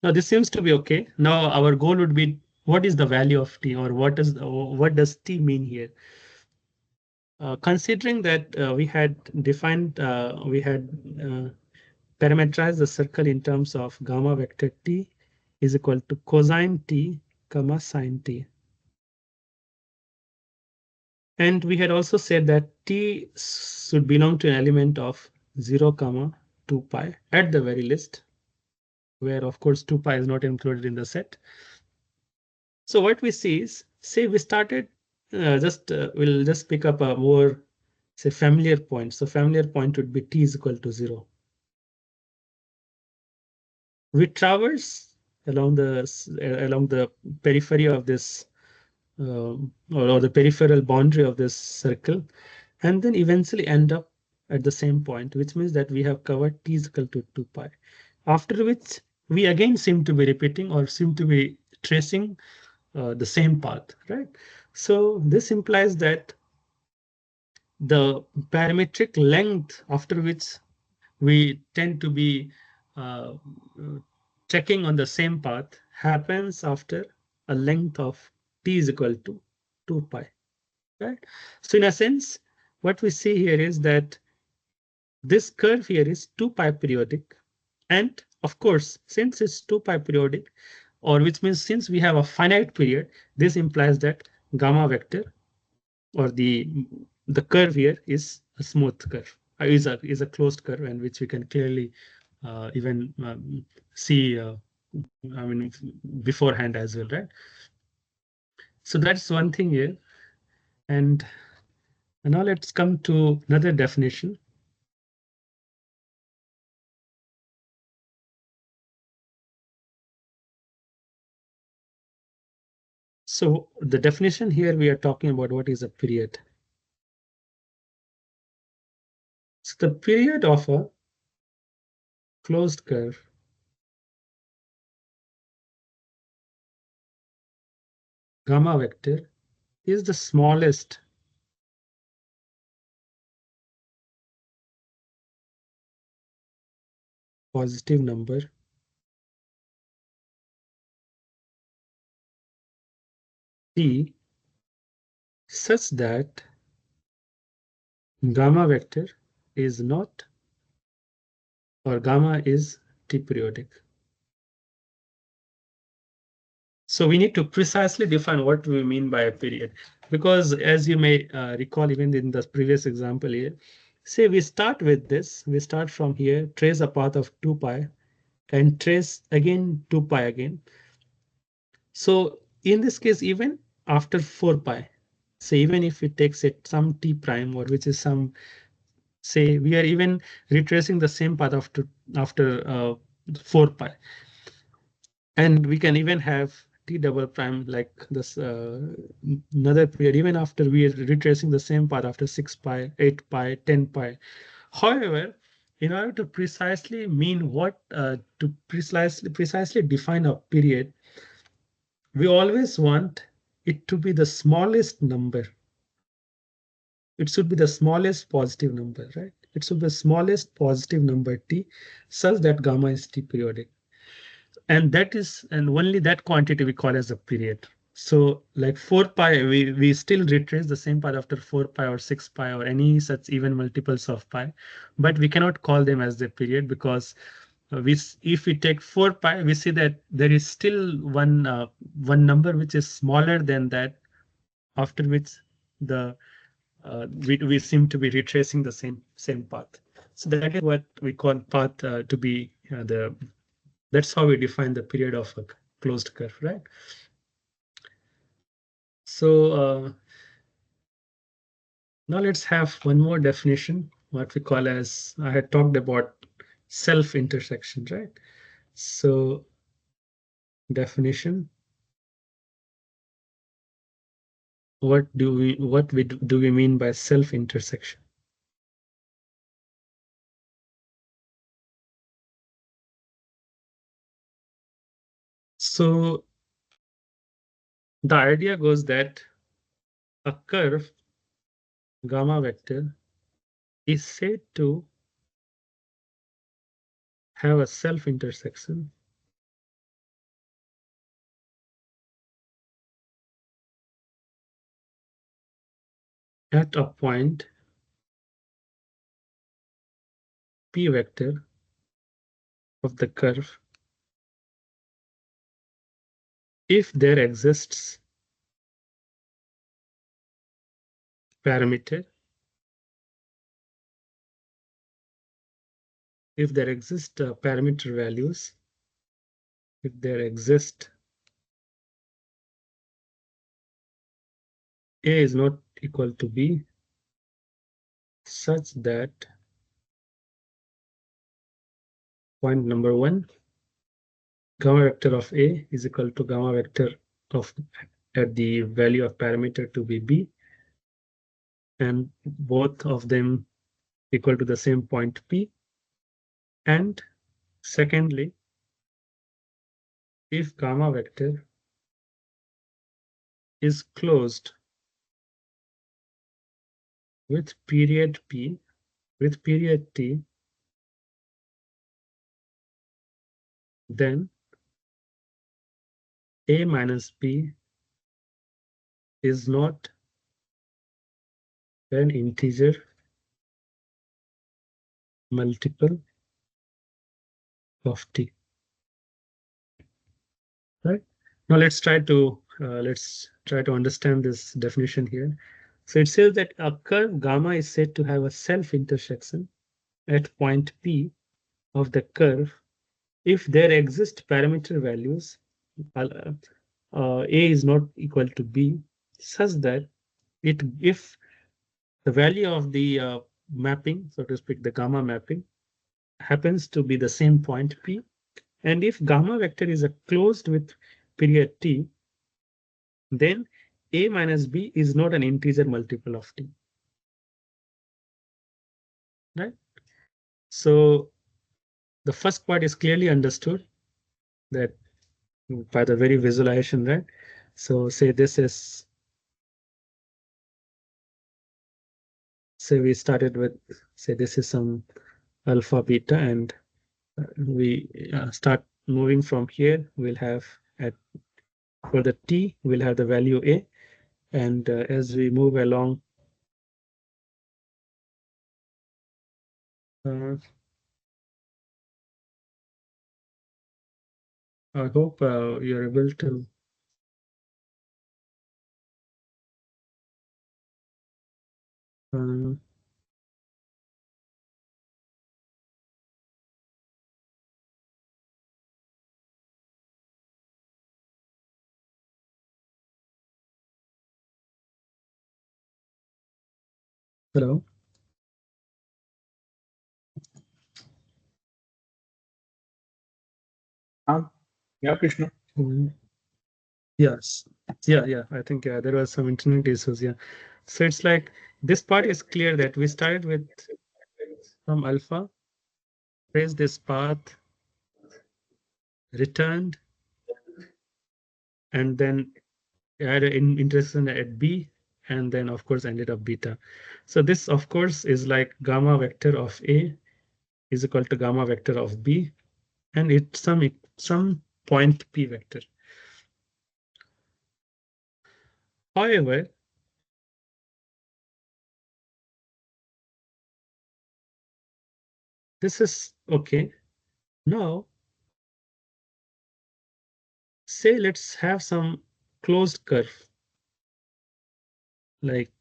Now this seems to be okay. Now our goal would be, what is the value of T, or what does T mean here? Considering that we had defined, we had parameterized the circle in terms of gamma vector T is equal to cosine T comma sine T. And we had also said that T should belong to an element of 0 comma 2 pi at the very least, where of course 2 pi is not included in the set. So what we see is, say we started we'll just pick up a more, say, familiar point. So familiar point would be T is equal to 0. We traverse along the periphery of this or the peripheral boundary of this circle, and then eventually end up at the same point, which means that we have covered T is equal to 2 pi. After which we again seem to be repeating or seem to be tracing the same path, right? So this implies that the parametric length after which we tend to be checking on the same path happens after a length of T is equal to 2 pi, right? So in a sense, what we see here is that this curve here is 2 pi periodic. And of course, since it's 2 pi periodic, or which means since we have a finite period, this implies that gamma vector or the curve here is a smooth curve, is a closed curve, and which we can clearly even see, I mean, beforehand as well, right? So that's one thing here. And now let's come to another definition. So the definition here, we are talking about what is a period. So the period of a closed curve gamma vector is the smallest positive number T such that gamma vector is not, or gamma is T periodic. So we need to precisely define what we mean by a period, because as you may recall, even in the previous example here, say we start with this, we start from here, trace a path of 2 pi and trace again 2 pi again. So in this case, even after 4 pi, say even if it takes it some T prime, or which is some, say we are even retracing the same path after 4 pi. And we can even have T double prime like this another period, even after we are retracing the same path after 6 pi, 8 pi, 10 pi. However, in order to precisely mean what, to precisely define a period, we always want it to be the smallest number. It should be the smallest positive number, right? It should be the smallest positive number t, such that gamma is t periodic. And that is, and only that quantity we call as a period. So like 4 pi, we still retrace the same path after 4 pi or 6 pi or any such even multiples of pi, but we cannot call them as the period because if we take 4 pi, we see that there is still one number which is smaller than that, after which the we seem to be retracing the same path. So that is what we call path to be the. That's how we define the period of a closed curve, right? So now let's have one more definition, what we call as, I had talked about self-intersection, right? So definition, what do we mean by self-intersection? So the idea goes that a curve gamma vector is said to have a self-intersection at a point p vector of the curve if there exists parameter, if there exist parameter values, if there exist a is not equal to b, such that point number 1, gamma vector of a is equal to gamma vector of at the value of parameter to be b, and both of them equal to the same point p. And secondly, if gamma vector is closed with period p, with period t, then a minus b is not an integer multiple of t. Right? Now let's try to understand this definition here. So it says that a curve gamma is said to have a self-intersection at point P of the curve if there exist parameter values a is not equal to b, such that if the value of the mapping, so to speak, the gamma mapping, happens to be the same point P, and if gamma vector is closed with period t, then a minus b is not an integer multiple of t. Right? So the first part is clearly understood that by the very visualization, right? So say this is, say we started with, say this is some alpha beta, and we start moving from here. We'll have at, for the t, we'll have the value a, and as we move along, I hope you're able to. Hello. Yeah, Krishna. Yes. Yeah. I think there was some internet issues. Yeah. So it's like this part is clear that we started with from alpha trace this path, returned, and then add an intersection at B, and then of course ended up beta. So this of course is like gamma vector of A is equal to gamma vector of B, and it's some point P vector. However, this is okay. Now, say let's have some closed curve, like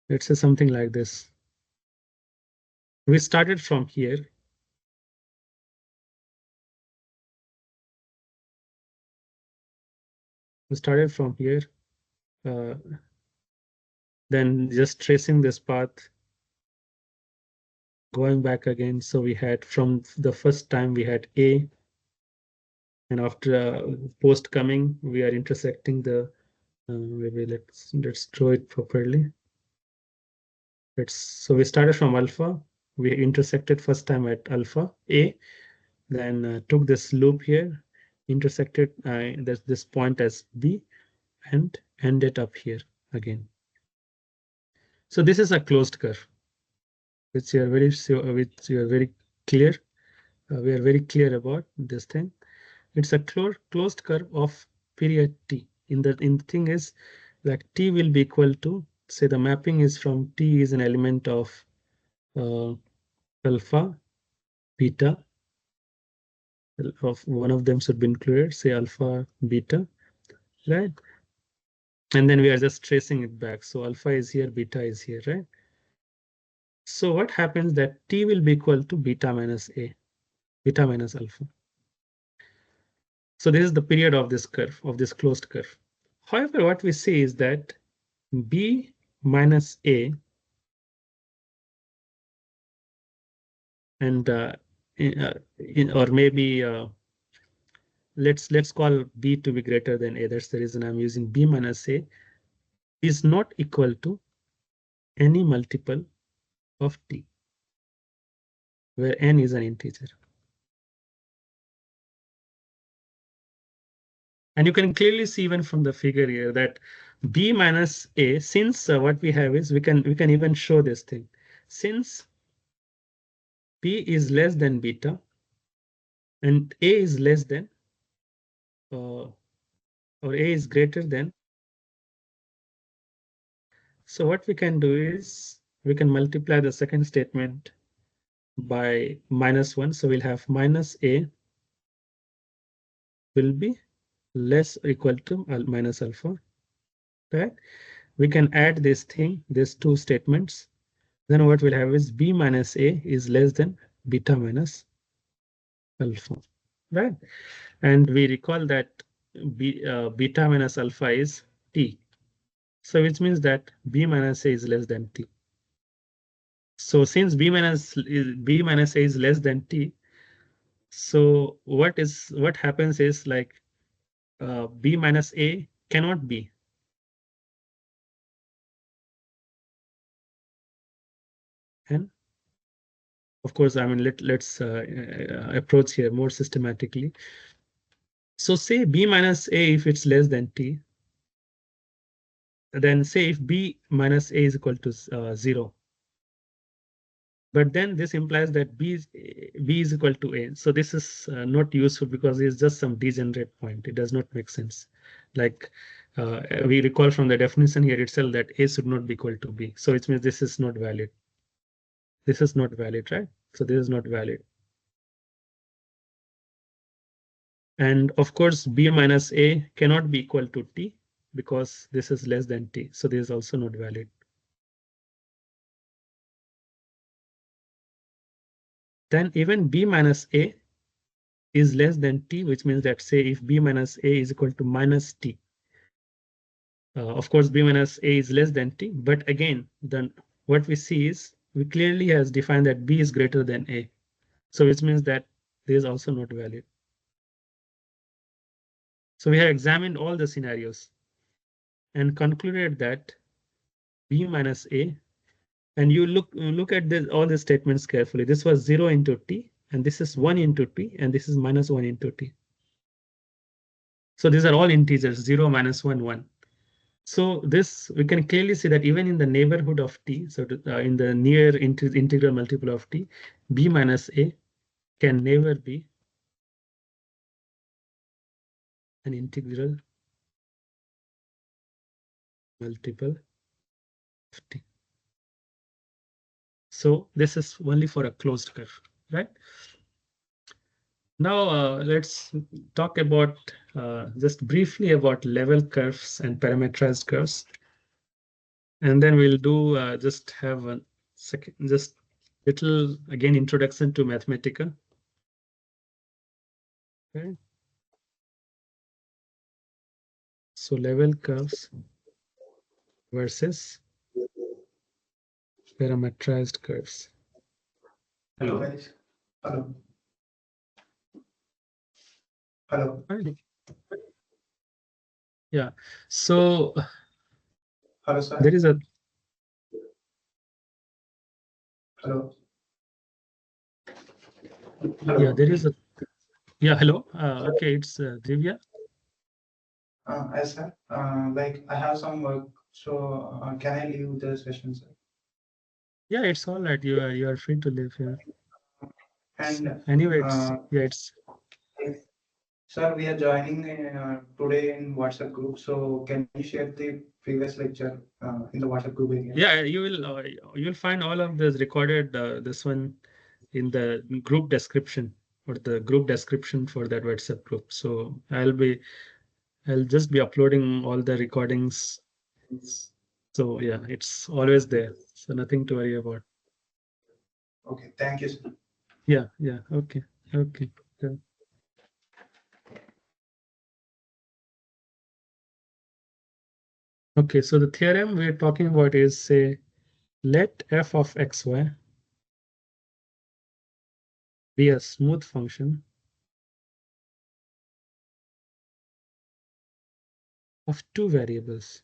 let's say something like this. We started from here. We started from here, then just tracing this path, going back again. So we had from the first time we had A, and after post coming, we are intersecting the. Maybe let's draw it properly. So we started from alpha. We intersected first time at alpha A, then took this loop here, intersected this point as B, and ended up here again. So this is a closed curve, which you are very clear. We are very clear about this thing. It's a closed curve of period t. In the thing is like t will be equal to, say the mapping is from t is an element of alpha, beta, of one of them should be included, say alpha, beta, right? And then we are just tracing it back. So alpha is here, beta is here, right? So what happens that t will be equal to beta minus a, beta minus alpha. So this is the period of this curve, of this closed curve. However, what we see is that b minus a and or maybe let's call b to be greater than a. That's the reason I'm using b minus a is not equal to any multiple of t, where n is an integer. And you can clearly see even from the figure here that b minus a, since what we have is we can even show this thing. Since b is less than beta and a is less than or a is greater than. So what we can do is we can multiply the second statement by -1. So we'll have minus a will be less or equal to minus alpha, right? We can add this thing, these two statements. Then what we'll have is b minus a is less than beta minus alpha, right? And we recall that beta minus alpha is t. So which means that b minus a is less than t. So since b minus a is less than t, so what happens is like b minus a cannot be n. Of course, I mean let's approach here more systematically. So say b minus a if it's less than t, then say if b minus a is equal to 0. But then this implies that b is equal to a. So this is not useful because it's just some degenerate point. It does not make sense. Like we recall from the definition here itself that a should not be equal to b. So it means this is not valid. This is not valid, right? So this is not valid. And of course, b minus a cannot be equal to t because this is less than t. So this is also not valid. Then even b minus a is less than t, which means that say if b minus a is equal to minus t. Of course, b minus a is less than t, but again, then what we see is we clearly has defined that b is greater than a. So which means that this is also not valid. So we have examined all the scenarios and concluded that b minus a And you look at this, all the statements carefully. This was 0 into t, and this is 1 into t, and this is minus 1 into t. So these are all integers, 0, minus 1, 1. So this, we can clearly see that even in the neighborhood of t, so in the near integral multiple of t, b minus a can never be an integral multiple of t. So this is only for a closed curve, right? Now let's talk about just briefly about level curves and parametrized curves. And then we'll do just have a second, just little again introduction to Mathematica. Okay. So level curves versus parametrized curves. Hello, guys. Hello. Hello. Right. Yeah. So Hello, sir. there is a Hello. yeah, there is a yeah, hello. Okay, it's Divya. Yes, sir. Like I have some work, so can I leave the session, sir? Yeah, it's all right. You are free to live here. And Anyway, it's yeah, it's sir, we are joining today in WhatsApp group. So can you share the previous lecture in the WhatsApp group again? yeah, you'll find all of this recorded this one in the group description or the group description for that WhatsApp group. So I'll just be uploading all the recordings. So yeah, it's always there. So nothing to worry about. Okay. Thank you, sir. Yeah, okay, okay. Yeah. Okay, so the theorem we're talking about is, say, let f of xy be a smooth function of two variables.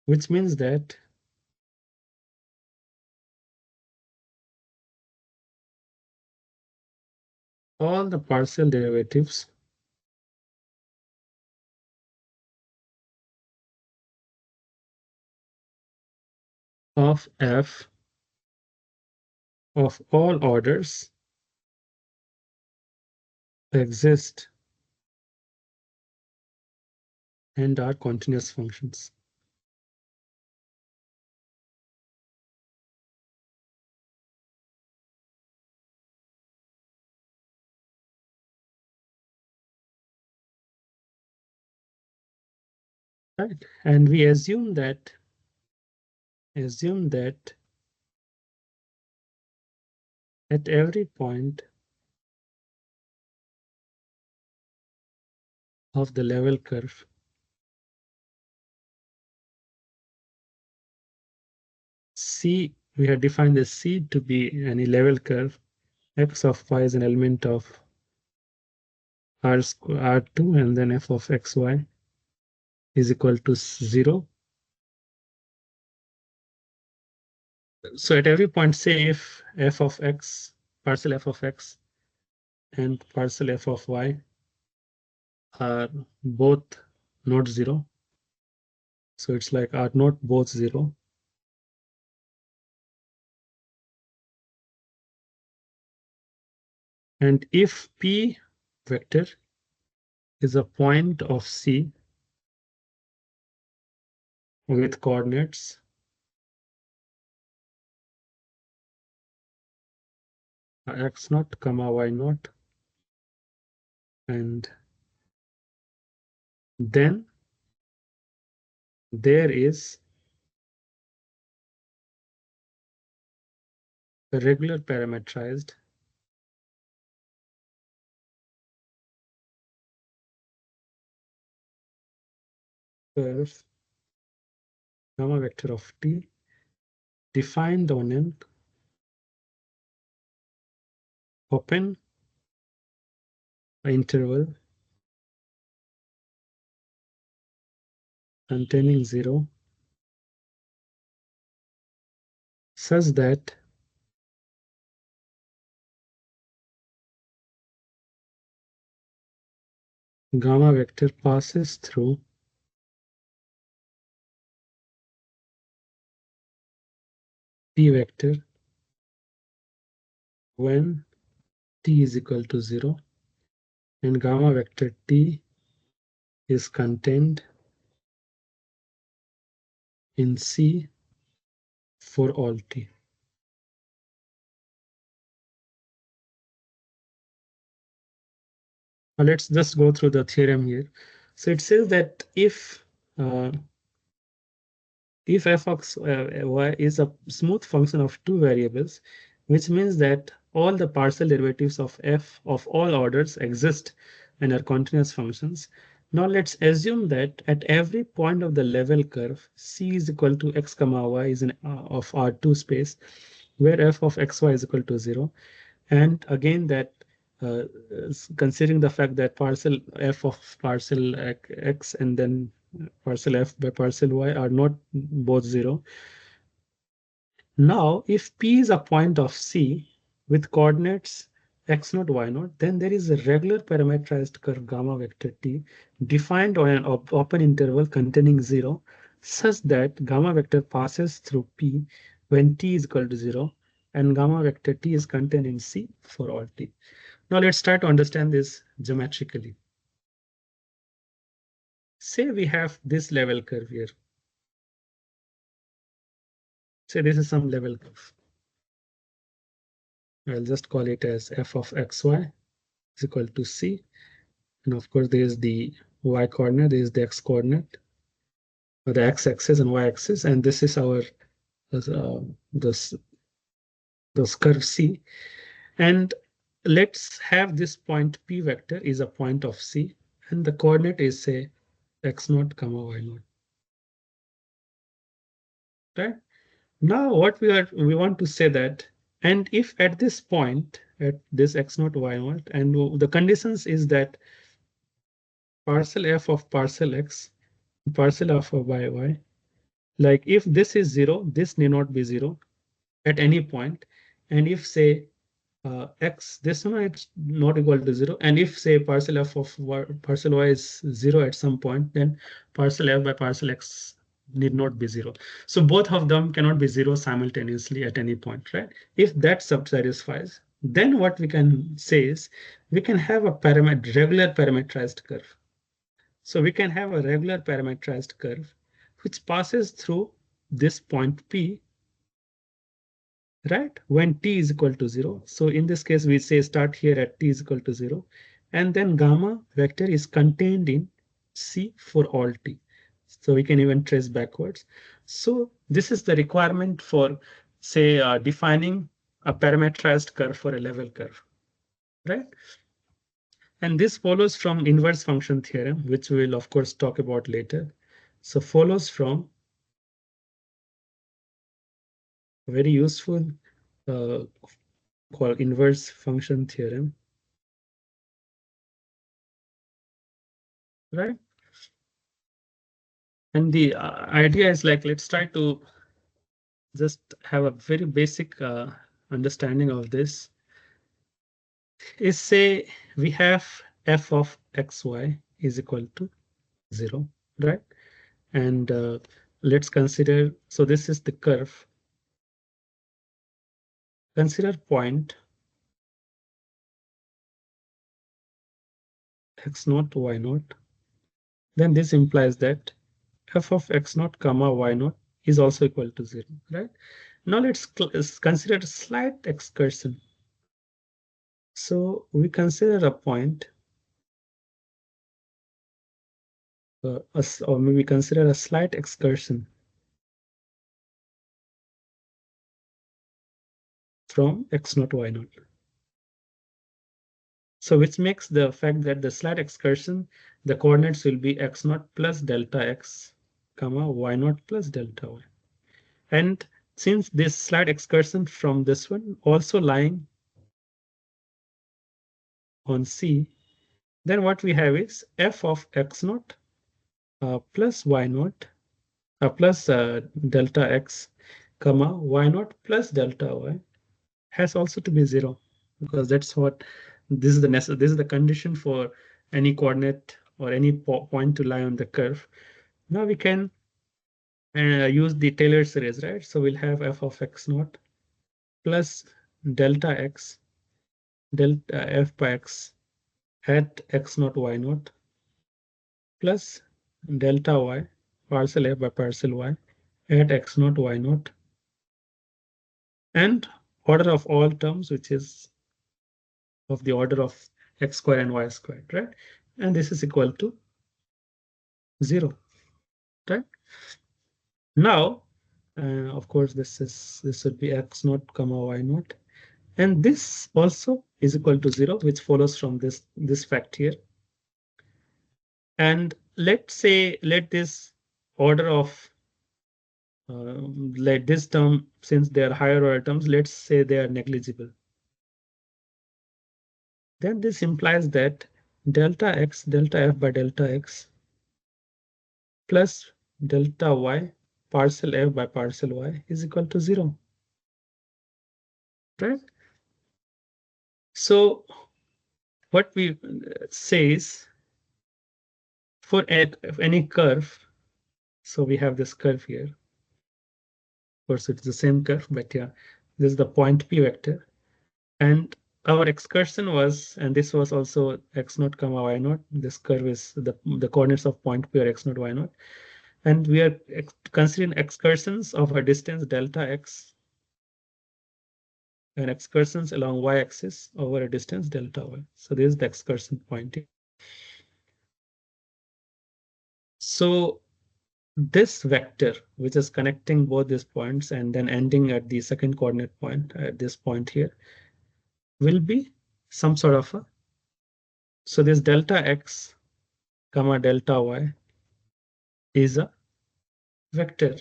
Which means that all the partial derivatives of f of all orders exist and are continuous functions. Right? And we assume that at every point of the level curve, C, we have defined the C to be any level curve. X of y is an element of R2, and then f of xy is equal to 0. So at every point, say if f of x, partial f of x and partial f of y are both not 0. So it's like are not both 0. And if P vector is a point of C with coordinates x naught comma y naught, and then there is a regular parametrized curve gamma vector of t defined on an open interval containing 0 such that gamma vector passes through P vector when t is equal to 0 and gamma vector t is contained in C for all t. Now let's just go through the theorem here. So it says that if f of y is a smooth function of two variables, which means that all the partial derivatives of f of all orders exist and are continuous functions. Now let's assume that at every point of the level curve, c is equal to x comma y is in of R2 space, where f of xy is equal to 0. And again that considering the fact that parcel f of parcel x and then parcel f by parcel y are not both 0. Now, if P is a point of C with coordinates x0, y0, then there is a regular parametrized curve gamma vector t defined on an open interval containing 0 such that gamma vector passes through P when t is equal to 0 and gamma vector t is contained in C for all t. Now let's start to understand this geometrically. Say we have this level curve here. Say this is some level curve. I'll just call it as f of xy is equal to C. And of course, there is the y coordinate, there is the x coordinate, or the x axis and y axis, and this is our this curve C. And let's have this point P vector is a point of C, and the coordinate is say x0, y0. Right? Now what we want to say that, and if at this point at this x0, y0, and the conditions is that parcel f of parcel x, parcel f of y, like if this is 0, this need not be 0 at any point. And if say x, this one it's not equal to 0. And if say parcel f of y, parcel y is 0 at some point, then parcel f by parcel x need not be 0. So both of them cannot be 0 simultaneously at any point, right? If that satisfies, then what we can say is we can have a regular parametrized curve. So we can have a regular parametrized curve which passes through this point P, right? When t is equal to 0. So in this case, we say start here at t is equal to 0. And then gamma vector is contained in C for all t. So we can even trace backwards. So this is the requirement for, say, defining a parametrized curve for a level curve, right? And this follows from inverse function theorem, which we will of course talk about later. So follows from very useful called inverse function theorem, right? And the idea is like, let's try to just have a very basic understanding of this. Is say we have f of xy is equal to 0, right? And let's consider, so this is the curve. Consider point x0, y0. Then this implies that f of x0 comma y0 is also equal to 0, right? Now let's consider a slight excursion. So we consider a point, or maybe consider a slight excursion from x0, y0. So which makes the fact that the slight excursion, the coordinates will be x0 plus delta x, comma y0 plus delta y. And since this slight excursion from this one also lying on C, then what we have is f of x0 plus y naught plus delta x comma y naught plus delta y has also to be 0, because that's what this is the condition for any coordinate or any point to lie on the curve. Now we can use the Taylor series, right? So we'll have f of x naught plus delta x delta f by x at x naught y naught plus delta y parcel f by parcel y at x naught y naught, and order of all terms, which is of the order of x squared and y squared, right? And this is equal to 0, right? Now, of course, this would be x naught comma y naught, and this also is equal to 0, which follows from this fact here. And let's say let this order of let this term, since they are higher order terms, let's say they are negligible. Then this implies that delta x delta f by delta x plus delta y parcel f by parcel y is equal to 0, right? So what we say is for any curve, so we have this curve here. Of course, it's the same curve, but yeah, this is the point P vector. And our excursion was, and this was also x naught comma y naught. This curve is the coordinates of point P are x naught, y naught. And we are considering excursions of a distance delta x and excursions along y-axis over a distance delta y. So this is the excursion point. So this vector, which is connecting both these points and then ending at the second coordinate point at this point here, will be some sort of a, so this delta x comma delta y is a vector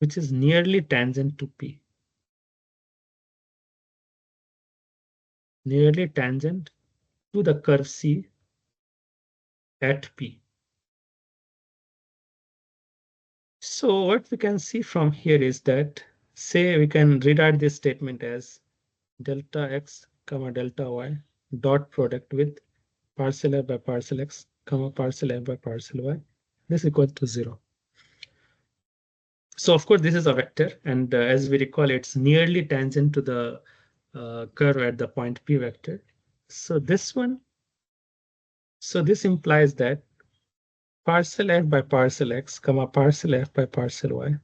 which is nearly tangent to P. Nearly tangent to the curve C at P. So what we can see from here is that, say we can rewrite this statement as delta x comma delta y dot product with parcel f by parcel x comma parcel f by parcel y. This is equal to 0. So of course this is a vector, and as we recall, it's nearly tangent to the curve at the point P vector. So this one, so this implies that parcel f by parcel x comma parcel f by parcel y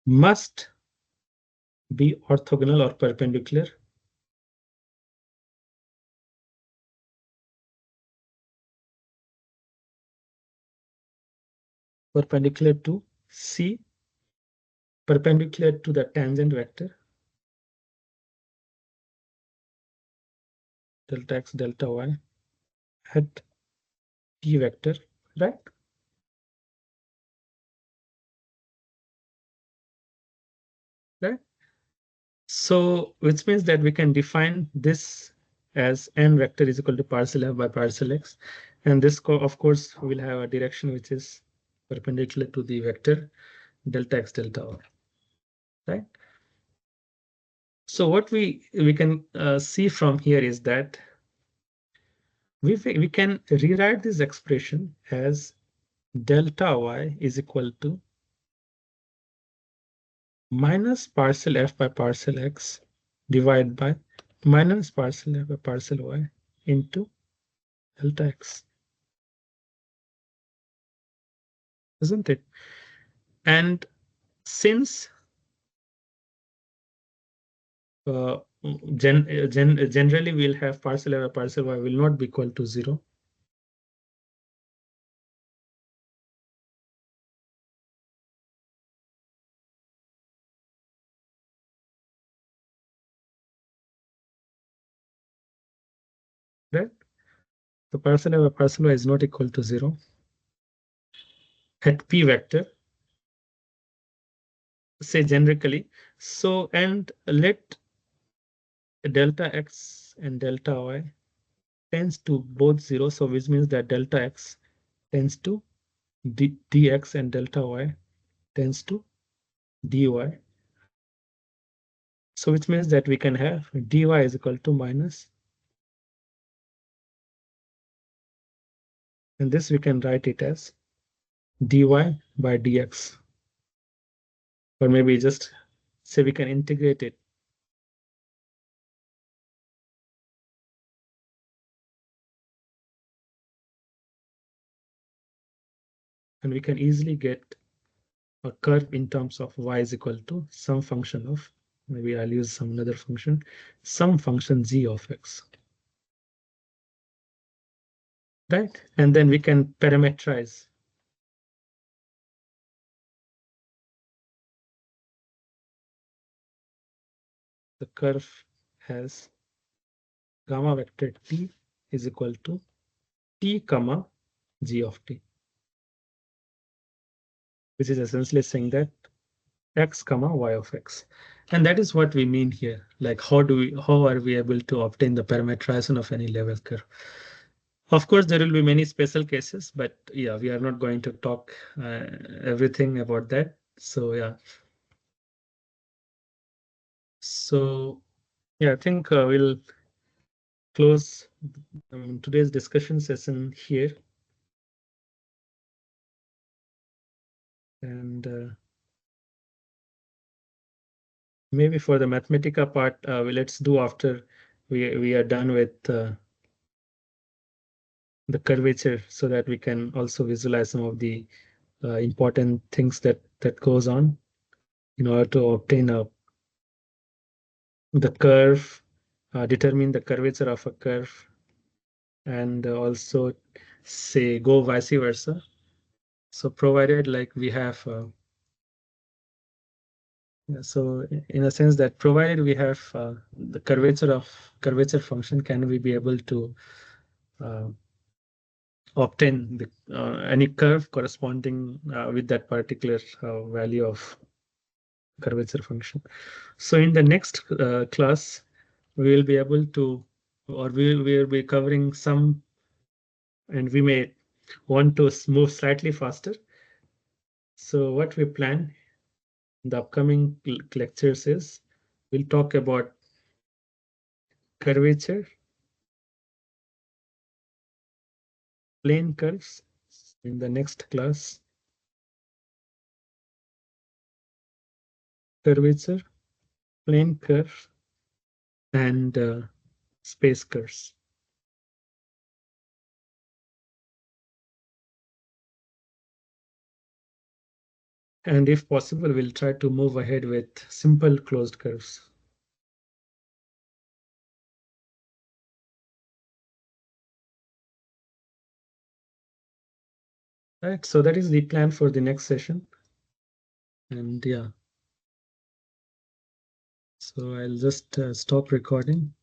must be orthogonal or perpendicular to C, perpendicular to the tangent vector delta x delta y at P vector, right? Right. So which means that we can define this as n vector is equal to parcel f by parcel x, and this of course will have a direction which is perpendicular to the vector delta x delta y, right? So what we can see from here is that we can rewrite this expression as delta y is equal to minus parcel f by parcel x divided by minus parcel f by parcel y into delta x, isn't it? And since generally we'll have parcel f by parcel y will not be equal to 0, right? So parcel f by parcel y is not equal to 0 at P vector, say generically. So, and let delta x and delta y tends to both 0, so which means that delta x tends to dx and delta y tends to dy. So which means that we can have dy is equal to minus, and this we can write it as dy by dx, or maybe just say we can integrate it. And we can easily get a curve in terms of y is equal to some function of, maybe I'll use some another function, some function g of x. Right? And then we can parameterize the curve has gamma vector t is equal to t comma g of t, which is essentially saying that x comma y of x. And that is what we mean here. Like how are we able to obtain the parameterization of any level curve? Of course, there will be many special cases, but yeah, we are not going to talk everything about that. So yeah. So yeah, I think we'll close today's discussion session here. And maybe for the Mathematica part, let's do after we are done with the curvature, so that we can also visualize some of the important things that goes on in order to obtain the curve, determine the curvature of a curve, and also say go vice versa. So provided like we have so in a sense that provided we have the curvature function, can we be able to obtain the any curve corresponding with that particular value of curvature function. So in the next class, we will be able to, or we will be covering some, and we may want to move slightly faster. So what we plan in the upcoming lectures is we'll talk about curvature, plane curves in the next class, curvature, plane curve, and space curves. And if possible, we'll try to move ahead with simple closed curves. Right, so that is the plan for the next session. And yeah, so I'll just stop recording.